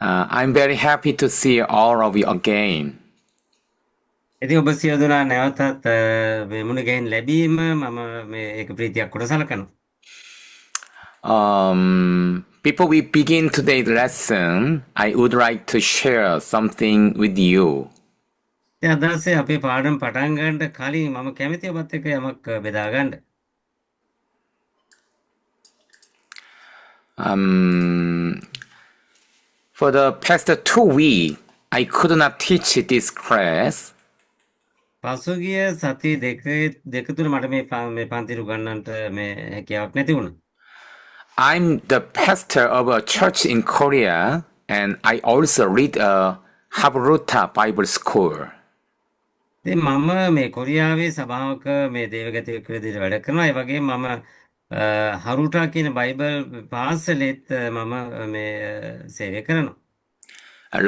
I'm very happy to see all of you again. ඉතින් ඔබ සියලු දෙනා නැවතත් මේ මුණ ගැහින් ලැබීම මම මේ ඒක ප්‍රීතියක් කොට සලකනවා. Before we begin today's lesson, I would like to share something with you. ඉතින් අද දවසේ අපේ පාඩම පටන් ගන්නට කලින් මම කැමතියි ඔබත් එක්ක යමක් බෙදා ගන්න. For the past 2 weeks, I could not teach this class. පසුගිය සති දෙක තුන මට මේ පන්තිර උගන්වන්නට මේ හැකියාවක් නැති වුණා. I'm the pastor of a church in Korea, and I also lead a Habruta Bible School. ඉතින් මම මේ කොරියාවේ සභාවක මේ දේවගතික විදිහට වැඩ කරනවා. ඒ වගේම මම හරුටා කියන බයිබල් පාසලෙත් මම මේ සේවය කරනවා.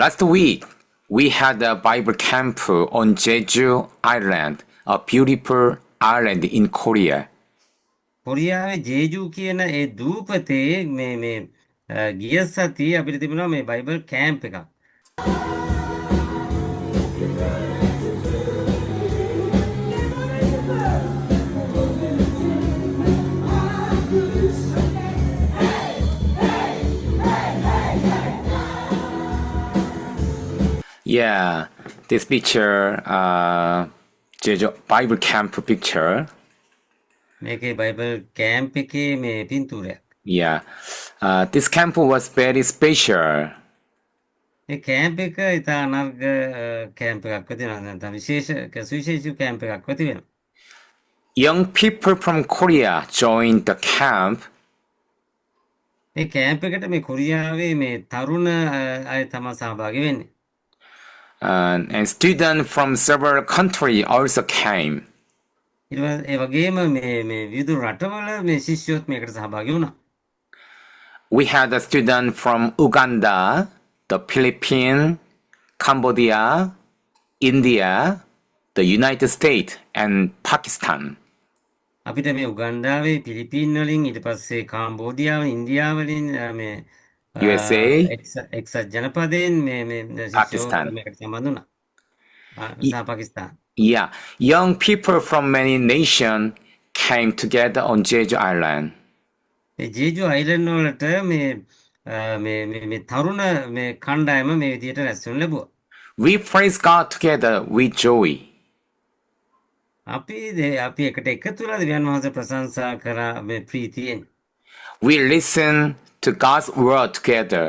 Last week, we had a Bible camp on Jeju Island, a beautiful island in Korea. කොරියාවේ ජේජු කියන ඒ දූපතේ මේ ගිය සතියේ අපිට තිබුණා මේ බයිබල් කැම්ප් එකක්. Yeah, this picture, Jeju Bible camp picture. මේකේ බයිබල් කැම්ප් එකේ මේ පින්තූරයක්. Yeah, this camp was very special. මේ කැම්ප් එක ඉතා අනර්ග කැම්ප් එකක් වෙනවා. නැත්නම් සුවිශේෂී කැම්ප් එකක් වෙනවා. Young people from Korea joined the camp. මේ කැම්ප් එකට මේ කොරියාවේ මේ තරුණ අය තමයි සහභාගී වෙන්නේ. And students from several countries also came. ඒ වගේම මේ විවිධ රටවල මේ ශිෂ්‍යයෝත් මේකට සහභාගී වුණා. We had a student from Uganda, the Philippines, Cambodia, India, the United States, and Pakistan. අපිට මේ උගන්ඩාවේ පිලිපීන් වලින් ඊට පස්සේ කාම්බෝඩියාව ඉන්දියාවලින් මේ USA, එක්සත් ජනපදයෙන් මේ Pakistan. මේකට සම්බන්ධ වුණා. සහ Pakistan. Yeah, young people from many nations came together on Jeju Island. මේ ජේජු අයිලන්ඩ් වලට මේ තරුණ මේ කණ්ඩායම මේ විදියට රැස් වෙනු ලැබුවා. We praise God together with joy. අපි එකට එකතු වෙලා දෙවියන් වහන්සේ ප්‍රශංසා කරා මේ ප්‍රීතියෙන්. We listen to God's word together.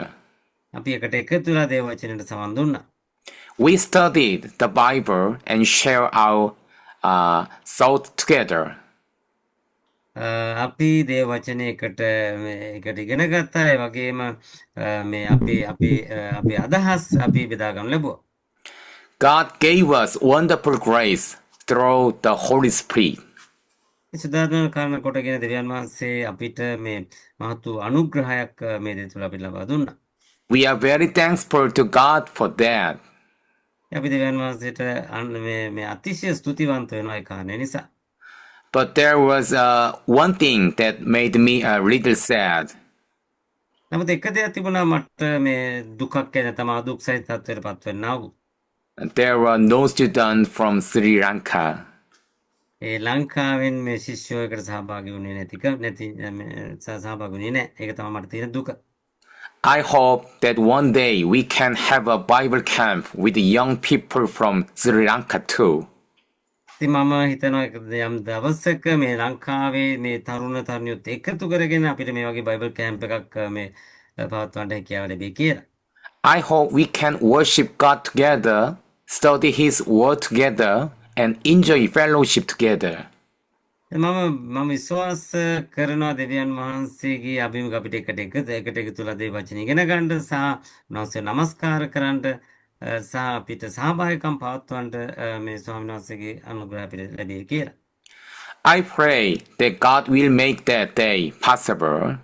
අපි එකට එකතු වෙලා දේව වචනයට සවන් දුන්නා. We studied the Bible and share our thoughts together. අපි දේව වචනය එකට ඉගෙන ගත්තා. ඒ වගේම මේ අපි අදහස් අපි බෙදා ගන්න ලැබුවා. God gave us wonderful grace through the Holy Spirit. සුදාන කාරණා කොටගෙන දෙවියන් වහන්සේ අපිට මේ මහත් වූ අනුග්‍රහයක් මේ දේ තුළ අපිට ලබා දුන්නා. We are very thankful to God for that. අපි දෙවියන් වහන්සේට මේ අතිශය ස්තුතිවන්ත වෙනවා ඒ කාරණේ නිසා. But there was one thing that made me a little sad. නමුත් එක දෙයක් තිබුණා මට මේ දුකක් ගැන තමයි දුක් සහිත තත්ත්වයට පත් වෙන්නා වූ. There were no students from Sri Lanka. ඒ ලංකාවෙන් මේ ශිෂ්‍යයෝ එකට සහභාගී වුණේ නැති සහභාගී වුණේ නැහැ. ඒක තමයි මට තියෙන දුක. I hope that one day we can have a Bible camp with young people from Sri Lanka too. ඉතින් මම හිතනවා යම් දවසක මේ ලංකාවේ මේ තරුණ තරුණියොත් එකතු කරගෙන අපිට මේ වගේ බයිබල් කැම්ප් එකක් මේ පවත්වන්න හැකියාව ලැබෙයි කියලා. I hope we can worship God together, study His word together, and enjoy fellowship together. මම විශ්වාස කරනවා දෙවියන් වහන්සේගේ අභිමුඛ අපිට එකට එකතුලා දේ වචන ඉගෙන ගන්න සහ උන්වහන්සේ නමස්කාර කරන්න සහ අපිට සහභාගීකම් පවත්වන්න මේ ස්වාමීන් වහන්සේගේ අනුග්‍රහය අපිට ලැබෙයි කියලා. I pray that God will make that day possible.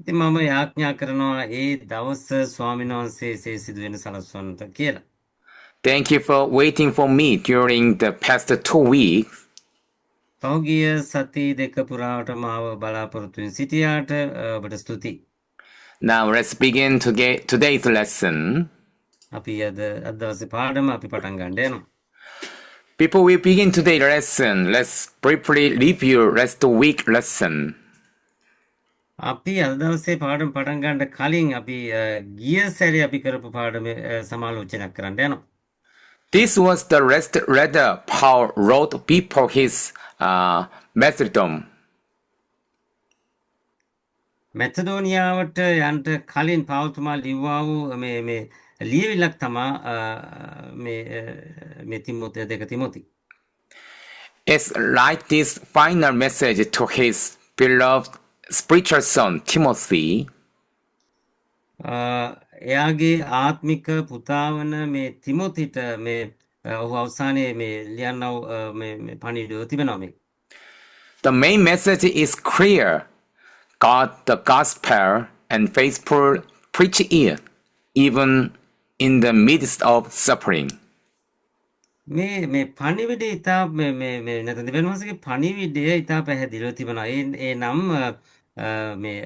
ඉතින් මම යාඥා කරනවා ඒ දවස ස්වාමීන් වහන්සේ සිදු වෙන සලස්වන්නට කියලා. Thank you for waiting for me during the past 2 weeks. පහුගිය සති දෙක පුරාවට මාව බලාපොරොත්තු වෙන සිටියාට ඔබට ස්තුතියි. Now let's begin today's lesson. අපි අද දවසේ පාඩම අපි පටන් ගන්න යනවා. Before we begin today's lesson, let's briefly review last week's lesson. අපි අද දවසේ පාඩම පටන් ගන්න කලින් අපි ගිය සැරේ අපි කරපු පාඩම සමාලෝචනයක් කරන්න යනවා. This was the last letter Paul wrote before his martyrdom. මැසඩෝනියාවට යන්න කලින් පවුල්තුමා ලිව්වා වූ මේ ලියවිල්ලක් තමා මේ තිමෝති දෙක තිමෝති. It's like this final message to his beloved spiritual son Timothy. එයාගේ ආත්මික පුතා වන මේ තිමෝතිට මේ ඔහු අවසානයේ මේ ලියන්නව මේ පණිවිඩය තිබෙනවා මේ. The main message is clear. God the gospel and faithful preach it, even in the midst of suffering. මේ පණිවිඩය ඉතා මේ නැත්නම් දෙවියන් වහන්සේගේ පණිවිඩය ඉතා පැහැදිලිව තිබෙනවා. ඒ නම් මේ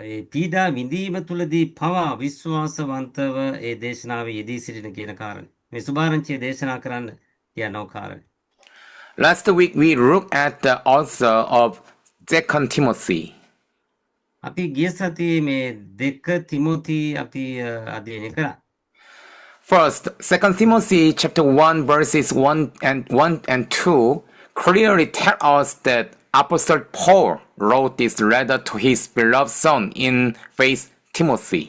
ඒ පීඩා විඳීම තුලදී පවා විශ්වාසවන්තව ඒ දේශනාවේ යෙදී සිටින කියන කාරණය. මේ සුභාරංචිය දේශනා කරන්න කියනෝ කාරණය. Last week we looked at the author of 2 Timothy. අපි ගිය සතියේ මේ දෙක තිමෝති අපි අධ්‍යයනය කරා. First, 2 Timothy chapter 1 verses 1 and 2 clearly tell us that Apostle Paul wrote this letter to his beloved son in faith, Timothy.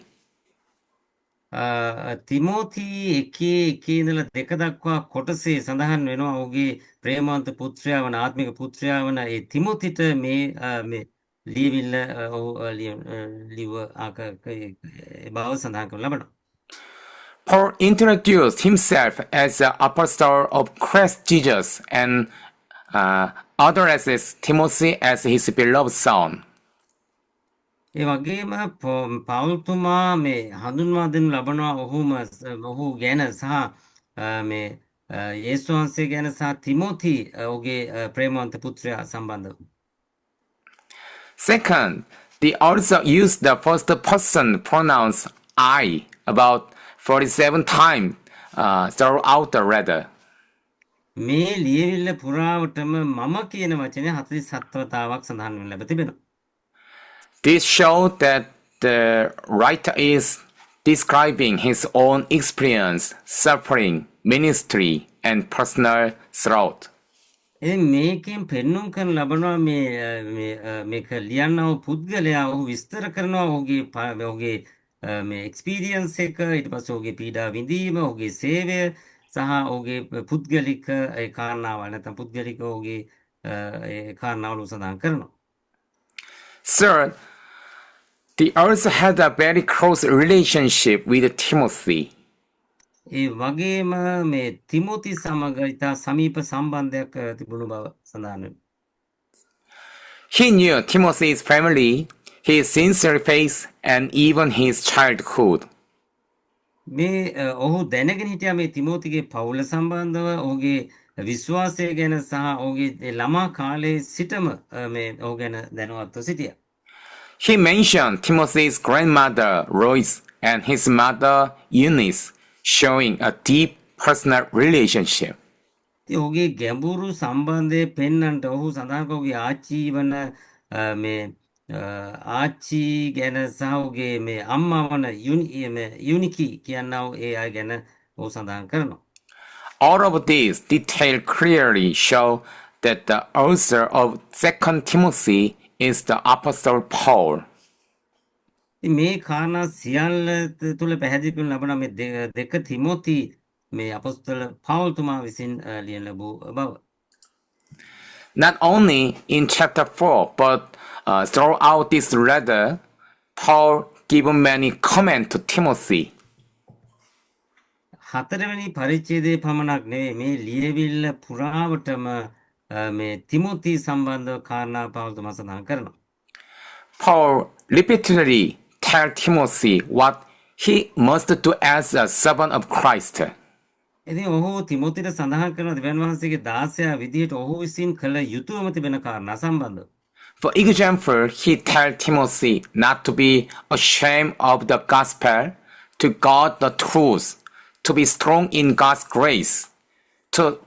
තිමෝති එකේ ඉඳලා දෙක දක්වා කොටසේ සඳහන් වෙනවා ඔහුගේ ප්‍රේමවන්ත පුත්‍රයා වන ආත්මික පුත්‍රයා වන ඒ තිමෝතිට මේ ලියවිල්ල ඔහු ලිව බව සඳහන් කරලා ලබනවා. Paul introduced himself as the apostle of Christ Jesus and addresses Timothy as his beloved son. ඒ වගේම පවුල්තුමා මේ හඳුන්වා දෙනු ලබනවා ඔහු ගැන සහ මේ යේසුස් වහන්සේ ගැන සහ තිමෝති ඔහුගේ ප්‍රේමවන්ත පුත්‍රයා සම්බන්ධව. Second, the author used the first person pronoun I about 47 times throughout the letter. මේ ලියවිල්ල පුරාවටම මම කියන වචනය 47 වතාවක් සඳහන් වෙන ලැබ තිබෙනවා. This shows that the writer is describing his own experience, suffering, ministry, and personal thought. මේකෙන් පෙන්눔 කරන ලබනවා මේක ලියන්නව පුද්ගලයා ඔහු විස්තර කරනවා ඔහුගේ මේ එක්ස්පීරියන්ස් එක ඊට පස්සේ ඔහුගේ පීඩා විඳීම ඔහුගේ සේවය සහ ඔහුගේ පුද්ගලික ඒ කාරණාවල් නැත්නම් පුද්ගලික ඔහුගේ ඒ කාරණාවල් සඳහන් කරනවා. Third, the author had a very close relationship with Timothy. ඒ වගේම මේ තිමෝති සමග ඉතා සමීප සම්බන්ධයක් තිබුණු බව සඳහන් වෙනවා. He knew Timothy's family, his sincere faith, and even his childhood. මේ ඔහු දැනගෙන හිටියා මේ තිමෝතිගේ පවුල සම්බන්ධව ඔහුගේ විශ්වාසය ගැන සහ ඔහුගේ ළමා කාලයේ සිටම මේ ඔහු ගැන දැනුවත්ව සිටියා. He mentioned Timothy's grandmother Lois and his mother Eunice, showing a deep personal relationship. ඔහුගේ ගැඹුරු සම්බන්ධය පෙන්වන්නට ඔහු සඳහන් කළේ ආච්චි වන මේ ආච්චි ගැන සහ ඔහුගේ මේ අම්මා වන යුනිකි කියනව ඒ අය ගැන ඔහු සඳහන් කරනවා. All of these details clearly show that the author of 2 Timothy is the Apostle Paul. මේ කාරණා සියල්ල තුල පැහැදිලි කරන ලබන මේ දෙක තිමෝති මේ අපොස්තල පවුල්තුමා විසින් ලියන ලැබූ බව. Not only in chapter 4, but throughout this letter, Paul given many comments to Timothy. හතරවෙනි පරිච්ඡේදයේ පමණක් නෙවෙයි මේ ලියවිල්ල පුරාවටම මේ තිමෝති සම්බන්ධව කාරණා පවුල්තුමා සඳහන් කරනවා. Paul repeatedly tell Timothy what he must do as a servant of Christ. ඉතින් ඔහු තිමෝතිට සඳහන් කරන දෙවියන් වහන්සේගේ දාසයා විදිහට ඔහු විසින් කළ යුතුයම තිබෙන කාරණා සම්බන්ධව. For example, he tells Timothy not to be ashamed of the gospel, to guard the truth, to be strong in God's grace, to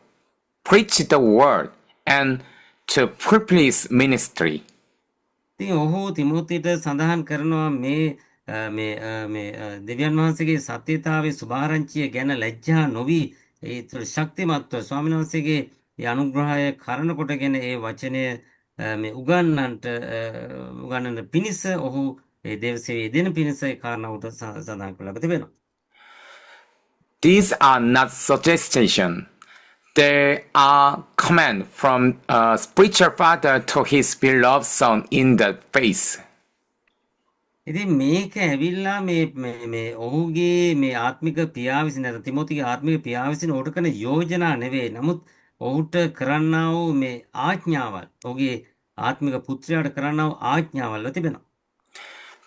preach the word, and to fulfill his ministry. ඉතින් ඔහු තිමෝතිට සඳහන් කරනවා මේ දෙවියන් වහන්සේගේ සත්‍යතාවයේ සුභාරංචිය ගැන ලැජ්ජා නොවි ඒ තුළ ශක්තිමත්ව ස්වාමීන් වහන්සේගේ ඒ අනුග්‍රහය කරන කොටගෙන ඒ වචනය මේ උගන්නන පිණිස ඔහු ඒ දේවසේවයේ දෙන පිණිස ඒ කාරණාවට සඳහන් කරලා තිබෙනවා. These are not suggestions. They are command from a spiritual father to his beloved son in the faith. ඉතින් මේක ඇවිල්ලා මේ ඔහුගේ මේ ආත්මික පියා විසින් නැත්නම් තිමෝතිගේ ආත්මික පියා විසින් ඔහුට කරන යෝජනා නෙවෙයි. නමුත් ඔහුට කරන්නා වූ මේ ආඥාවල් ඔහුගේ ආත්මික පුත්‍රයාට කරන්නා වූ ආඥාවල් තිබෙනවා.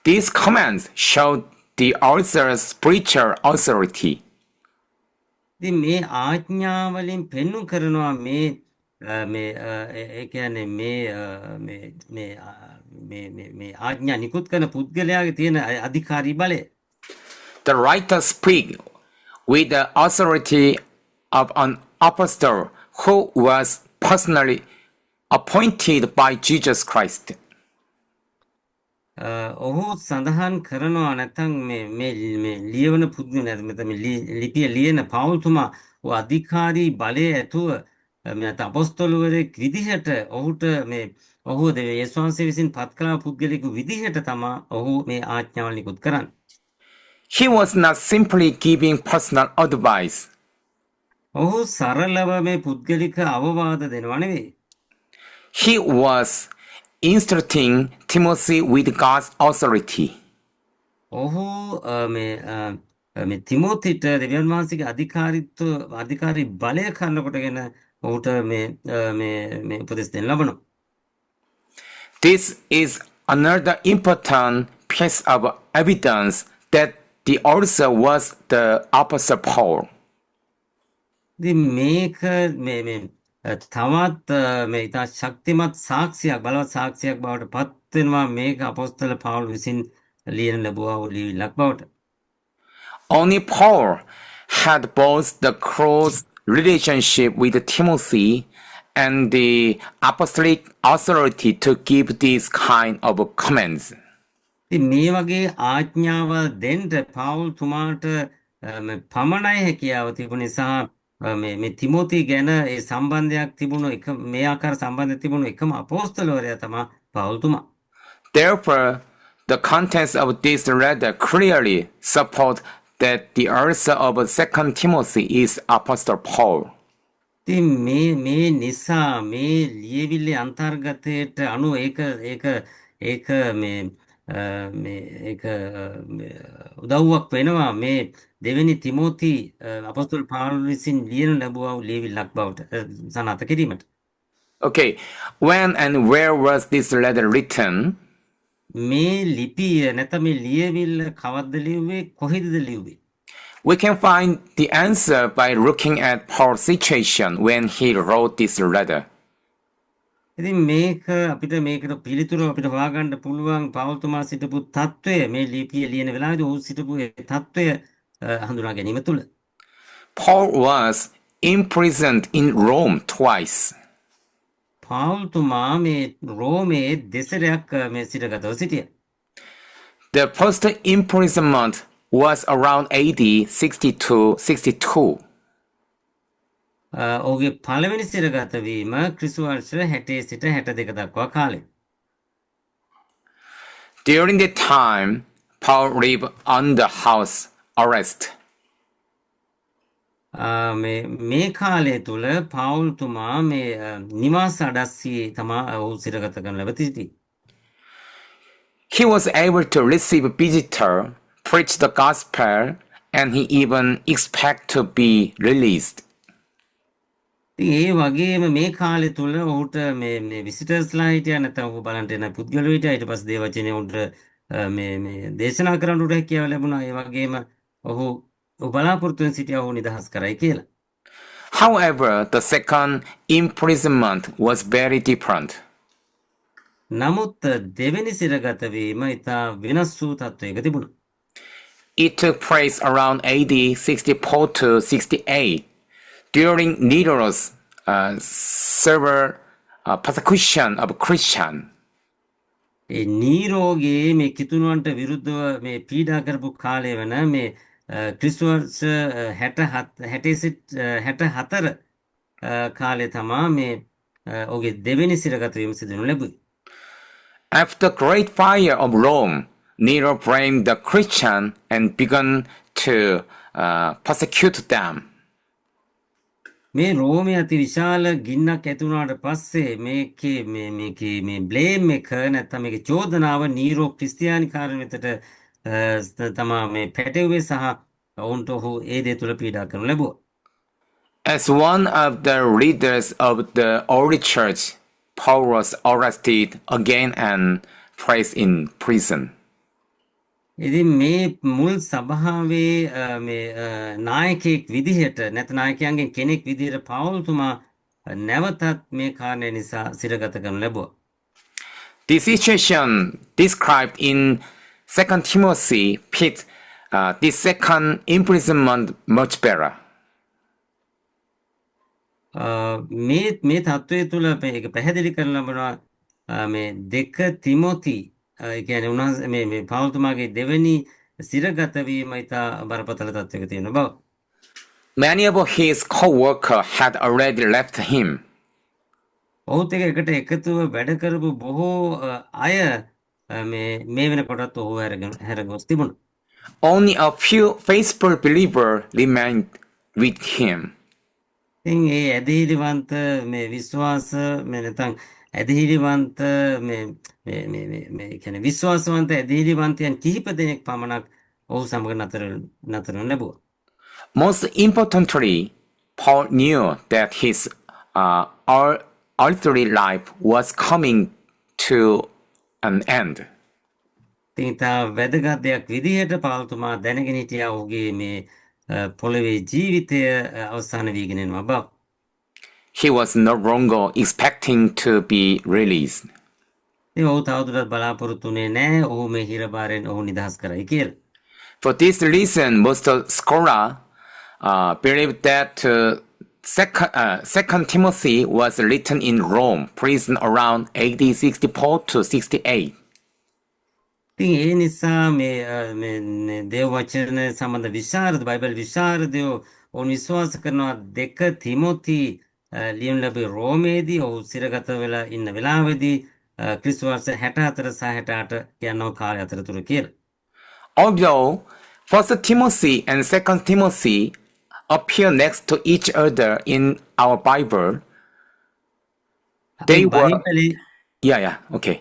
These commands show the author's spiritual authority. ඉතින් මේ ආඥාවලින් පෙන්වු කරනවා මේ ඒ කියන්නේ මේ ආඥා නිකුත් කරන පුද්ගලයාගේ තියෙන අධිකාරී බලය. The writer speaks with the authority of an apostle who was personally appointed by Jesus Christ. ඔහු සඳහන් කරනවා නැත්නම් මේ ලියවන පුද්ගලයා නැත්නම් ලිපිය ලියන පවුල්තුමා ඔහු අධිකාරී බලය ඇතුව නැත්නම් අපොස්තලවරයෙක් විදිහට ඔහුට ඔහු යේසුස් වහන්සේ විසින් පත් කළ පුද්ගලයෙකු විදිහට තමයි ඔහු මේ ආඥාවල් නිකුත් කරන්නේ. He was not simply giving personal advice. ඔහු සරලව මේ පුද්ගලික අවවාද දෙනවා නෙවෙයි. He was instructing Timothy with God's authority. ඔහු මේ තිමෝතිට දෙවියන් වහන්සේගේ අධිකාරී බලය කරන කොටගෙන ඔහුට මේ උපදෙස් දෙන්න ලබනවා. This is another important piece of evidence that the author was the Apostle Paul. ඉතින් මේක මේ තවත් මේ ඉතා ශක්තිමත් සාක්ෂියක් බලවත් සාක්ෂියක් බවට පත් වෙනවා මේක අපොස්තල පවුල් විසින් ලියන ලැබුවා වූ ලියවිල්ලක් බවට. Only Paul had both the close relationship with Timothy and the apostolic authority to give these kind of commands. ඉතින් මේ වගේ ආඥාවල් දෙන්න පවුල් තුමාට පමණයි හැකියාව තිබුණ නිසා මේ තිමෝති ගැන ඒ සම්බන්ධයක් තිබුණු මේ ආකාර සම්බන්ධයක් තිබුණු එකම අපොස්තලවරයා තමයි පවුල් තුමා. Therefore, the contents of this letter clearly support that the author of 2 Timothy is Apostle Paul. ඉතින් මේ නිසා මේ ලියවිල්ලේ අන්තර්ගතයට අනුව ඒක උදව්වක් වෙනවා මේ දෙවෙනි තිමෝති අපොස්තල පවුල් විසින් ලියන ලැබුවා වූ ලියවිල්ලක් බවට සනාථ කිරීමට. Okay, when and where was this letter written? මේ ලිපිය නැත්නම් මේ ලියවිල්ල කවද්ද ලිව්වේ කොහෙදද ලිව්වේ? We can find the answer by looking at Paul's situation when he wrote this letter. ඉතින් මේකට පිළිතුර අපිට හොයාගන්න පුළුවන් පවුල්තුමා සිටපු තත්වය මේ ලිපිය ලියන වෙලාවේදී ඔහු සිටපු ඒ තත්වය හඳුනා ගැනීම තුළ. Paul was imprisoned in Rome twice. පවුල්තුමා මේ රෝමේ දෙසරයක් මේ සිටගතව සිටියා. The first imprisonment was around AD 62. ඔහුගේ පළවෙනි සිරගත වීම ක්‍රිස්තු වර්ෂ 60 සිට 62 දක්වා කාලේ. During that time, Paul lived under house arrest. මේ කාලය තුල පවුල්තුමා මේ නිවාස අඩස්සි තමා ඔහු සිරගත කරන ලැබ සිටි. He was able to receive visitor, preach the gospel, and he even expect to be released. ඒ වගේම මේ කාලය තුල ඔහුට මේ විසිටර්ස්ලා හිටියා නැත්නම් ඔහු බලන්න එන පුද්ගලයෝ හිටියා ඊට පස්සේ දේවචනේ උන්ට මේ දේශනා කරන්න උඩ හැකියාව ලැබුණා ඒ වගේම ඔහු බලාපොරොත්තු වෙන සිටියා ඔහු නිදහස් කරයි කියලා. However, the second imprisonment was very different. නමුත් දෙවෙනි සිරගත වීම ඉතා වෙනස් වූ තත්වයක තිබුණා. It took place around AD 64 to 68 during Nero's severe persecution of Christians. ඒ නීරෝගේ මේ කිතුනුවන්ට විරුද්ධව මේ පීඩා කරපු කාලය වන මේ ක්‍රිස්තුවර්ෂ 64 කාලේ තමා මේ ඔහුගේ දෙවෙනි සිරගත වීම සිදුවනු ලැබුවේ. After great fire of Rome, Nero blamed the Christians and began to persecute them. මේ රෝමයේ අති විශාල ගින්නක් ඇති වුණාට පස්සේ මේකේ මේ බ්ලේම් එක නැත්නම් මේකේ චෝදනාව නීරෝ ක්‍රිස්තියානි කාරණ වෙතට තමා මේ පැටවුවේ සහ ඔවුන්ට ඔහු ඒ දේ තුළ පීඩා කරනු ලැබුවා. As one of the leaders of the early church, Paul was arrested again and placed in prison. ඉතින් මේ මුල් සභාවේ මේ නායකයෙක් විදිහට නැත්නම් නායකයන්ගෙන් කෙනෙක් විදිහට පවුල්තුමා නැවතත් මේ කාරණය නිසා සිරගත කරනු ලැබුවා. The situation described in 2 Timothy fits this second imprisonment much better. මේ තත්ත්වය තුළ මේක පැහැදිලි කරන ලබනවා මේ 2 තිමෝති ඒ කියන්නේ උන්වහන්සේ මේ පවුල්තුමාගේ දෙවෙනි සිරගත වීම ඉතා බරපතල තත්ත්වයක තියෙන බව. Many of his co-workers had already left him. ඔහුත් එකට එකතුව වැඩ කරපු බොහෝ අය මේ වෙනකොටත් ඔහු හැරගොස් තිබුණා. Only a few faithful believers remained with him. ඉතින් ඒ ඇදහිලිවන්ත මේ විශ්වාස මේ නැත්නම් ඇදහිලිවන්ත මේ කියන්නේ විශ්වාසවන්ත ඇදහිලිවන්තයන් කිහිප දෙනෙක් පමණක් ඔහු සමග නතර ලැබුවා. Most importantly, Paul knew that his earthly life was coming to an end. ඉතින් තා වැදගත් දෙයක් විදිහට පවුල්තුමා දැනගෙන හිටියා ඔහුගේ මේ පොළවේ ජීවිතය අවසන් වීගෙන යනවා බව. He was no longer expecting to be released. ඉතින් ඔහු තවදුරටත් බලාපොරොත්තු වෙන්නේ නැහැ ඔහු මේ හිරබාරෙන් ඔහු නිදහස් කරයි කියලා. For this reason, most scholars believe that Second Timothy was written in Rome, prison around AD 64 to 68. ඉතින් ඒ නිසා මේ දේව වචන සම්බන්ධ විශාරද බයිබල් විශාරදයෝ ඔවුන් විශ්වාස කරනවා 2 තිමෝති ලියන ලැබේ රෝමේදී ඔහු සිරගත වෙලා ඉන්න වෙලාවේදී ක්‍රිස්තු වර්ෂ 64 සහ 68 යන කාලය අතරතුර කියලා. Although 1 Timothy and 2 Timothy appear next to each other in our Bible, they were... okay.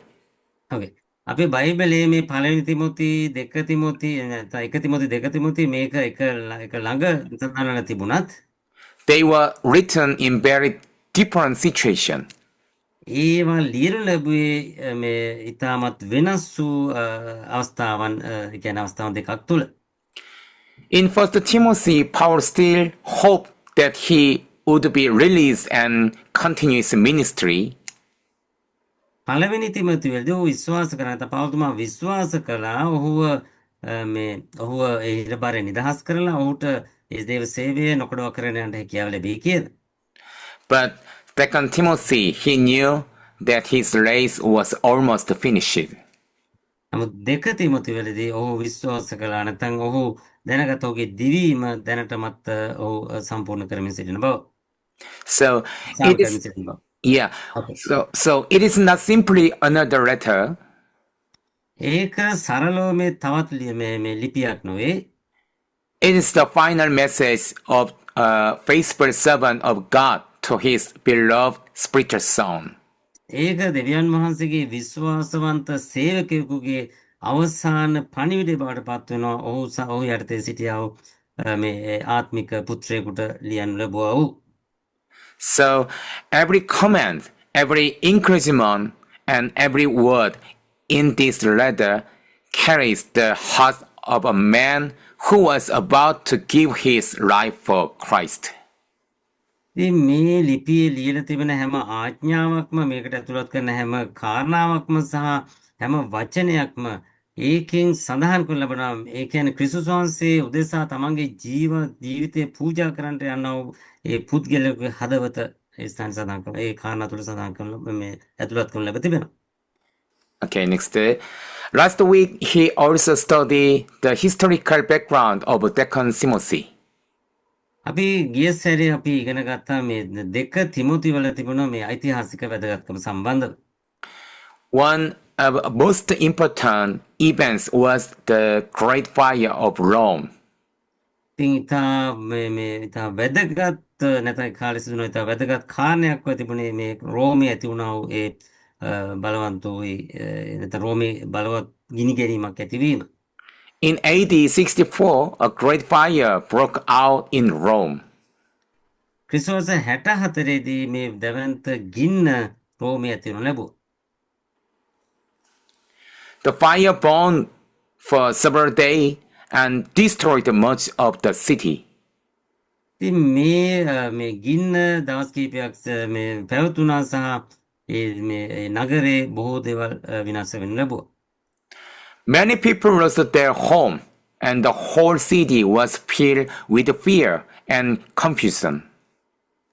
Okay. අපේ බයිබලයේ මේ පළවෙනි තිමෝති 2 තිමෝති නැත්නම් 1 තිමෝති 2 තිමෝති මේක එක ළඟ සඳහන් තිබුණත් they were written in very different situations. ඒවා ලියනු ලැබුවේ මේ ඉතාමත් වෙනස් වූ අවස්ථාවන් කියන්නේ අවස්ථාවන් දෙකක් තුල. In 1 Timothy, Paul still hoped that he would be released and continue his ministry. පළවෙනි තිමෝතිවලදී ඔහු විශ්වාස කරා නැත්නම් පවුල්තුමා විශ්වාස කළා ඔහුව ඔහුව ඒ හිරබාරේ නිදහස් කරලා ඔහුට ඒ දේව සේවය නොකඩව කරගෙන යන්න හැකියාව ලැබී කියලා. But 2 Timothy, he knew that his race was almost finished. නමුත් 2 තිමෝතිවලදී ඔහු විශ්වාස කළා නැත්නම් ඔහු දැනගත ඔහුගේ දිවීම දැනටමත් ඔහු සම්පූර්ණ කරමින් සිටින බව. So it is, yeah. Okay. So it is not simply another letter. ඒක සරලව මේ තවත් මේ ලිපියක් නොවේ. It is the final message of a faithful servant of God to his beloved spiritual son. ඒක දෙවියන් වහන්සේගේ විශ්වාසවන්ත සේවකයෙකුගේ අවසාන පණිවිඩය බවට පත් වෙනවා. ඔහු යටතේ සිටියා වූ මේ ආත්මික පුත්‍රයෙකුට ලියනු ලැබුවා වූ. So every command, every encouragement, and every word in this letter carries the heart of a man who was about to give his life for Christ. ඉතින් මේ ලිපියේ ලියලා තිබෙන හැම ආඥාවක්ම මේකට ඇතුළත් කරන හැම කාරණාවක්ම සහ හැම වචනයක්ම ඒකෙන් සඳහන් කරලා ලබනවා. ඒ කියන්නේ ක්‍රිස්තුස් වහන්සේ උදෙසා තමන්ගේ ජීවිතය පූජා කරන්නට යන ඒ පුද්ගලයාගේ හදවත ඒ ස්ථාන සඳහන් කරනවා. ඒ කාරණා තුල සඳහන් කරන මේ ඇතුළත් කරන ලැබ තිබෙනවා. Okay, next. Last week, he also studied the historical background of Deacon Timothy. අපි ගිය සැරේ අපි ඉගෙන ගත්තා මේ දෙක තිමෝති වල තිබුණ මේ ඓතිහාසික වැදගත්කම සම්බන්ධව. One of the most important events was the Great Fire of Rome. ඉතින් ඉතා වැදගත් නැත්නම් කාලේ සිදුවන ඉතා වැදගත් කාරණයක් වෙ තිබුණේ මේ රෝමේ ඇති වුණා වූ ඒ බලවන්ත වූ නැත්නම් රෝමේ බලවත් ගිනි ගැනීමක් ඇතිවීම. In AD 64, a great fire broke out in Rome. ක්‍රිස්තුවර්ෂ 64 දී මේ දැවැන්ත ගින්න රෝමේ ඇති වුණ ලැබුවා. The fire burned for several days and destroyed much of the city. ඉතින් මේ ගින්න දවස් කිහිපයක් මේ පැවතුණා සහ මේ නගරේ බොහෝ දේවල් විනාශ වෙන්න ලැබුවා. Many people lost their home, and the whole city was filled with fear and confusion.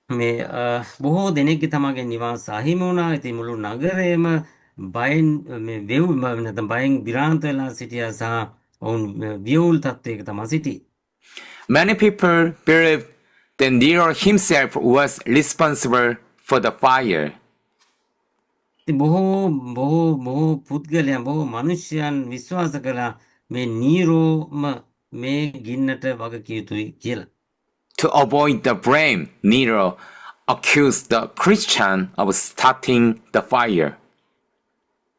මේ බොහෝ දෙනෙක්ගේ තමගේ නිවාස අහිමි වුණා. ඉතින් මුළු නගරේම බයෙන් මේ නැත්නම් බයෙන් විරාන්ත වෙලා සිටියා සහ ඔවුන් වියවුල් තත්ත්වයක තමයි සිටියේ. Many people believed that Nero himself was responsible for the fire. ඉතින් බොහෝ පුද්ගලයන් බොහෝ මිනිසයන් විශ්වාස කළා මේ නීරෝම මේ ගින්නට වගකිය යුතුයි කියලා. To avoid the blame, Nero accused the Christian of starting the fire.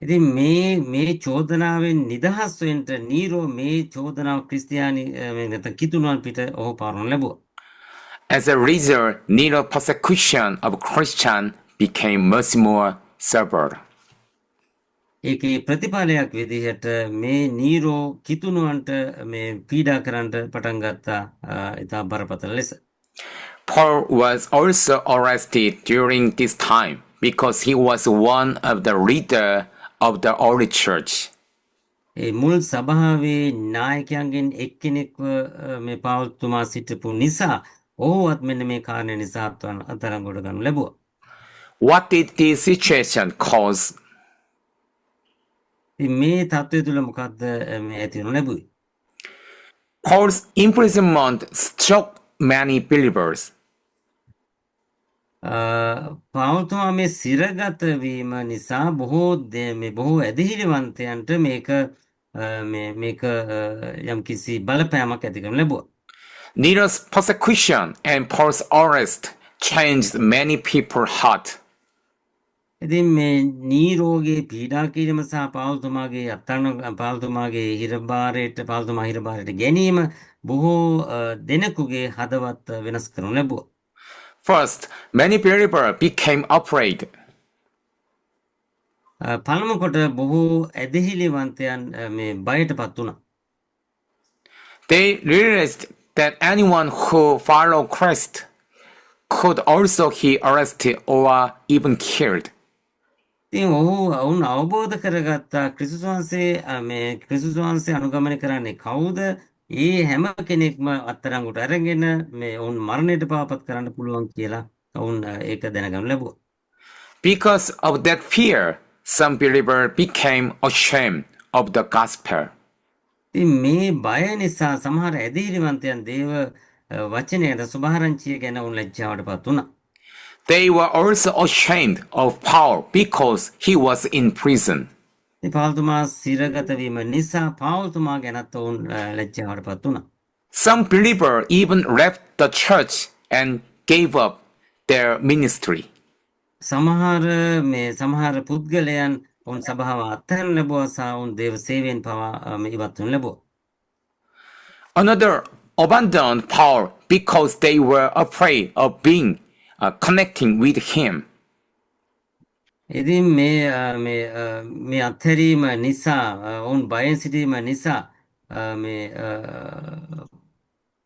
ඉතින් මේ චෝදනාවෙන් නිදහස් වෙන්න නීරෝ මේ චෝදනාව ක්‍රිස්තියානි නැත්නම් කිතුණුවන් පිට ඔහු පාරන ලැබුවා. As a result, Nero's persecution of Christians became much more severe. ඒකේ ප්‍රතිඵලයක් විදිහට මේ නීරෝ කිතුණුවන්ට මේ පීඩා කරන්නට පටන් ගත්තා ඉතා බරපතල ලෙස. Paul was also arrested during this time because he was one of the leaders of the early church. ඒ මුල් සභාවේ නායකයන්ගෙන් එක්කෙනෙක්ව මේ පවුල්තුමා සිටපු නිසා ඔහුවත් මෙන්න මේ කාරණය නිසා අත්අඩංගුවට ගන්නු ලැබුවා. What did this situation cause? මේ තත්ත්වය තුළ මොකද්ද මේ ඇති වෙනු ලැබුවේ? Paul's imprisonment struck many believers. පවුල්තුමා මේ සිරගත වීම නිසා බොහෝ ඇදහිලිවන්තයන්ට මේක යම්කිසි බලපෑමක් ඇති කරනු ලැබුවා. Nero's persecution and Paul's arrest changed many people's heart. ඉතින් මේ නීරෝගේ පීඩා කිරීම සහ පවුල්තුමාගේ හිරබාරයට ගැනීම බොහෝ දෙනෙකුගේ හදවත් වෙනස් කරනු ලැබුවා. First, many believers became afraid. පළමු කොට බොහෝ ඇදහිලිවන්තයන් මේ බයටපත් වුණා. They realized that anyone who followed Christ could also be arrested or even killed. ඉතින් ඔවුන් අවබෝධ කරගත්තා ක්‍රිස්තුස් වහන්සේ අනුගමනය කරන්නේ කවුද? ඒ හැම කෙනෙක්ම අත්අඩංගුවට අරගෙන මේ ඔවුන් මරණයට පාපත් කරන්න පුළුවන් කියලා ඔවුන් ඒක දැනගන්න ලැබුවා. Because of that fear, some believers became ashamed of the gospel. ඉතින් මේ බය නිසා සමහර ඇදහිලිවන්තයන් දේව වචනයද සුභාරංචිය ගැන ඔවුන් ලැජ්ජාවටපත් වුණා. They were also ashamed of Paul because he was in prison. පවුල්තුමා සිරගත වීම නිසා පවුල්තුමා ගැනත් ඔවුන් ලැජ්ජාවටපත් වුණා. Some believers even left the church and gave up their ministry. සමහර පුද්ගලයන් ඔවුන් සභාව අත්හැරන ලැබුවා සහ ඔවුන් දේව සේවයෙන් පවා ඉවත් වෙනු ලැබුවා. Another abandoned Paul because they were afraid of being connecting with him. ඉතින් මේ අත්හැරීම නිසා ඔවුන් බයෙන් සිටීම නිසා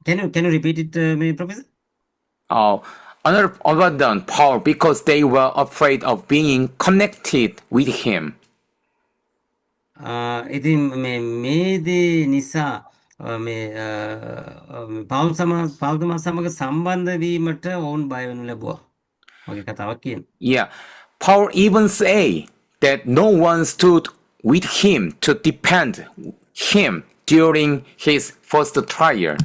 can you repeat it, Professor? abandoned Paul because they were afraid of being connected with him. ඉතින් මේ දේ නිසා පවුල්තුමා සමග සම්බන්ධ වීමට ඔවුන් බය වෙනු ලැබුවා. වගේ කතාවක් කියන. Yeah, Paul even say that no one stood with him to defend him during his first trial.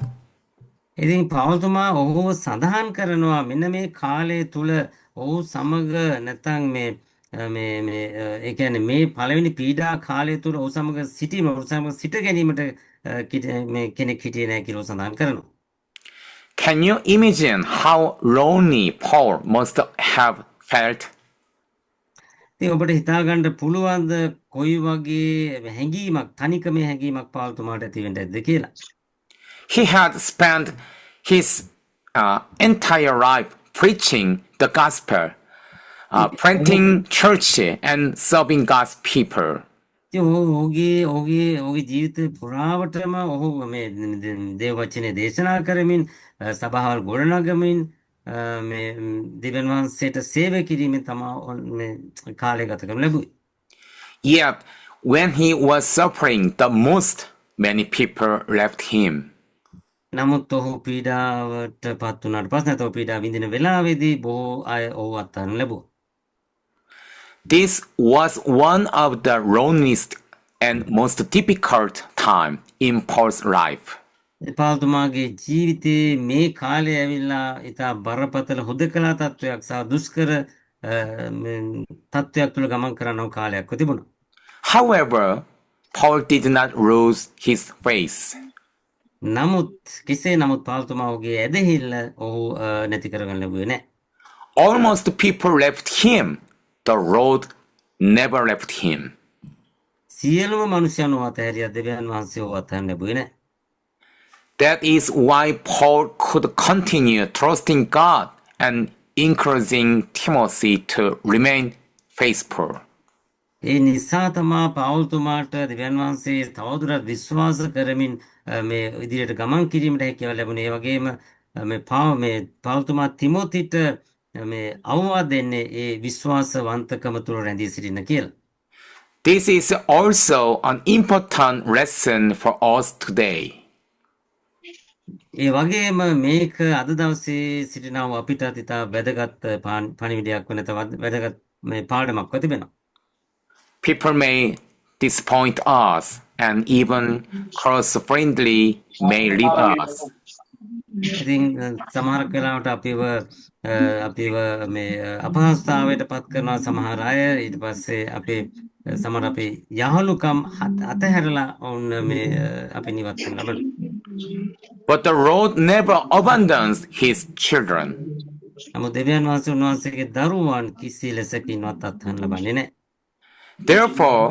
ඉතින් පවුල්තුමා ඔහුව සඳහන් කරනවා මෙන්න මේ කාලය තුල ඔහු සමග නැත්නම් ඒ කියන්නේ මේ පළවෙනි පීඩා කාලය තුල ඔහු සමග සිටීම ඔහු සමග සිට ගැනීමට මේ කෙනෙක් හිටියේ නැහැ කියලා සඳහන් කරනවා. Can you imagine how lonely Paul must have felt? ඉතින් ඔබට හිතා ගන්න පුළුවන්ද කොයි වගේ හැඟීමක් තනිකමේ හැඟීමක් පවුල්තුමාට ඇති වෙන්න ඇද්ද කියලා. He had spent his entire life preaching the gospel, planting church and serving God's people. ඉතින් ඔහුගේ ජීවිතේ පුරාවටම ඔහු මේ දේව වචනේ දේශනා කරමින් සභාවල් ගොඩනගමින් මේ දෙවියන් වහන්සේට සේවය කිරීමෙන් තමයි මේ කාලය ගත කරනු ලැබුවේ. Yet, when he was suffering the most, many people left him. නමුත් ඔහු පීඩාවට පත් වුණාට පස්සේ නැත්නම් පීඩාව විඳින වෙලාවේදී බොහෝ අය ඔහු අත්හරින්න ලැබුවා. This was one of the loneliest and most difficult time in Paul's life. පවුල්තුමාගේ ජීවිතේ මේ කාලය ඇවිල්ලා ඉතා බරපතල හුදකලා තත්වයක් සහ දුෂ්කර තත්වයක් තුළ ගමන් කරන කාලයක්ව තිබුණා. However, Paul did not lose his faith. නමුත් කෙසේ නමුත් පවුල්තුමාගේ ඇදහිල්ල ඔහු නැති කරගන්න ලැබුවේ නැහැ. Almost people left him. The road never left him. සියලුම මනුෂ්‍යයන් අතහැරියා දෙවියන් වහන්සේ ඔහු අතහැරන්න ලැබුවේ නැහැ. That is why Paul could continue trusting God and encouraging Timothy to remain faithful. ඒ නිසා තමා පවුල්තුමාට දෙවියන් වහන්සේ තවදුරටත් විශ්වාස කරමින් මේ ඉදිරියට ගමන් කිරීමට හැකියාව ලැබුණේ. ඒ වගේම මේ පවුල්තුමා තිමෝතිට මේ අවවාද දෙන්නේ ඒ විශ්වාසවන්තකම තුළ රැඳී සිටින්න කියලා. This is also an important lesson for us today. ඒ වගේම මේක අද දවසේ සිටිනව අපිට ඉතා වැදගත් පණිවිඩයක් වෙන වැදගත් මේ පාඩමක්ව තිබෙනවා. People may disappoint us and even close-friendly may leave us. ඉතින් සමහර වෙලාවට අපිව මේ අපහසුතාවයට පත් කරනවා සමහර අය. ඊට පස්සේ අපේ සමහර අපේ යහළුකම් අතහැරලා ඔවුන් මේ අපි නිවත් කරනවා. But the Lord never abandons his children. නමුත් දෙවියන් වහන්සේ උන්වහන්සේගේ දරුවන් කිසි ලෙසකින්වත් අත්හරින්න ලබන්නේ නැහැ. Therefore,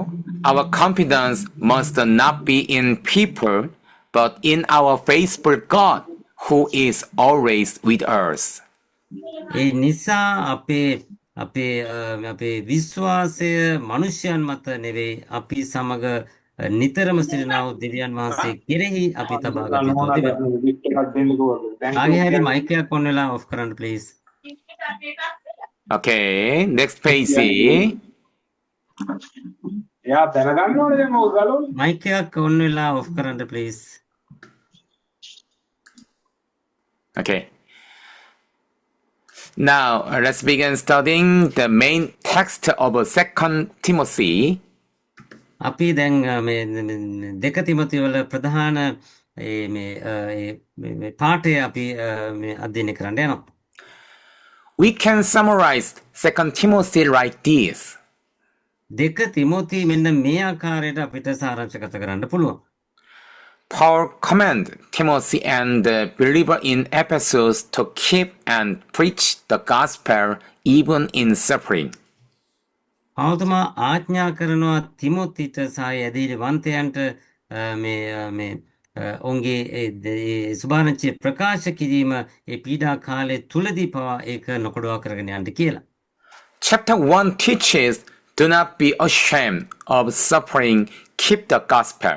our confidence must not be in people, but in our faithful God, who is always with us. ඒ නිසා අපේ විශ්වාසය මනුෂ්‍යයන් මත නෙවෙයි අපි සමග නිතරම සිටිනා වූ දෙවියන් වහන්සේ කෙරෙහි අපි තබා ගත යුතු තිබෙනවා. ආගේ හැරි මයික් එකක් ඔන් වෙලා ඔෆ් කරන්න ප්ලීස්. Okay, next page. එයා දැනගන්න ඕනේ දැන් මොකද ගලවන්නේ? මයික් එකක් ඔන් වෙලා ඔෆ් කරන්න please. Okay. Now, let's begin studying the main text of 2 Timothy. අපි දැන් මේ දෙක තිමොති වල ප්‍රධාන මේ පාඩය අපි මේ අධ්‍යයනය කරන්න යනවා. We can summarize 2 Timothy like this. දෙක තිමොති මෙන්න මේ ආකාරයට අපිට සාරාංශගත කරන්න පුළුවන්. Paul commanded Timothy and the believer in Ephesus to keep and preach the gospel even in suffering. පවුල්තුමා ආඥා කරනවා තිමොතිට සහ යදීවන්තයන්ට මේ ඔවුන්ගේ සුභාරංචිය ප්‍රකාශ කිරීම ඒ පීඩා කාලය තුලදී පවා ඒක නොකඩවා කරගෙන යන්න කියලා. Chapter 1 teaches, do not be ashamed of suffering, keep the gospel.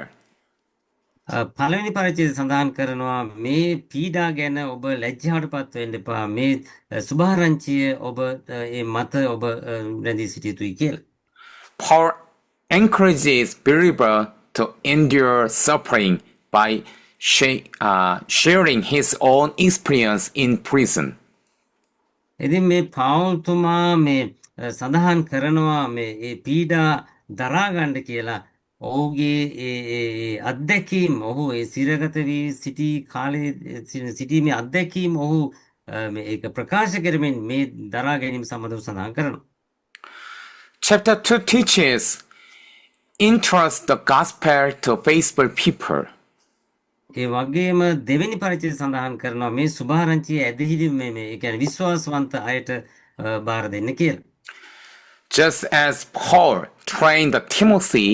පළවෙනි පරිච්ඡේදය සඳහන් කරනවා මේ පීඩා ගැන ඔබ ලැජ්ජාවටපත් වෙන්න එපා. මේ සුභාරංචිය ඔබ ඒ මත ඔබ රැඳී සිටිය යුතුයි කියලා. Paul encourages believers to endure suffering by sharing his own experience in prison. ඉතින් මේ පෞල්තුමා මේ සඳහන් කරනවා මේ ඒ පීඩා දරා ගන්න කියලා ඔහුගේ ඒ අත්දැකීම් ඔහු ඒ සිරගත වී සිටි කාලේ සිටීමේ අත්දැකීම් ඔහු මේ ඒක ප්‍රකාශ කරමින් මේ දරා ගැනීම සම්බන්ධව සඳහන් කරනවා. Chapter 2 teaches entrust the gospel to faithful people. ඒ වගේම දෙවෙනි පරිච්ඡේදය සඳහන් කරනවා මේ සුභාරංචිය ඇදහිලි මේ ඒ කියන්නේ විශ්වාසවන්ත අයට බාර දෙන්න කියලා. Just as Paul trained Timothy,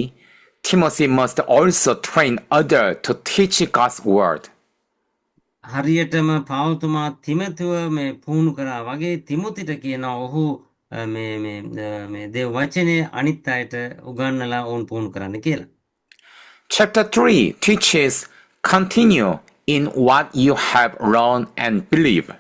Timothy must also train others to teach God's word. හරියටම පෞල්තුමා තිමොතිව මේ පුහුණු කරා වගේ තිමොතිට කියනවා ඔහු මේ දේව වචනේ අනිත් අයට උගන්වලා ඔවුන් පුහුණු කරන්න කියලා. Chapter 3 teaches continue in what you have learned and believe.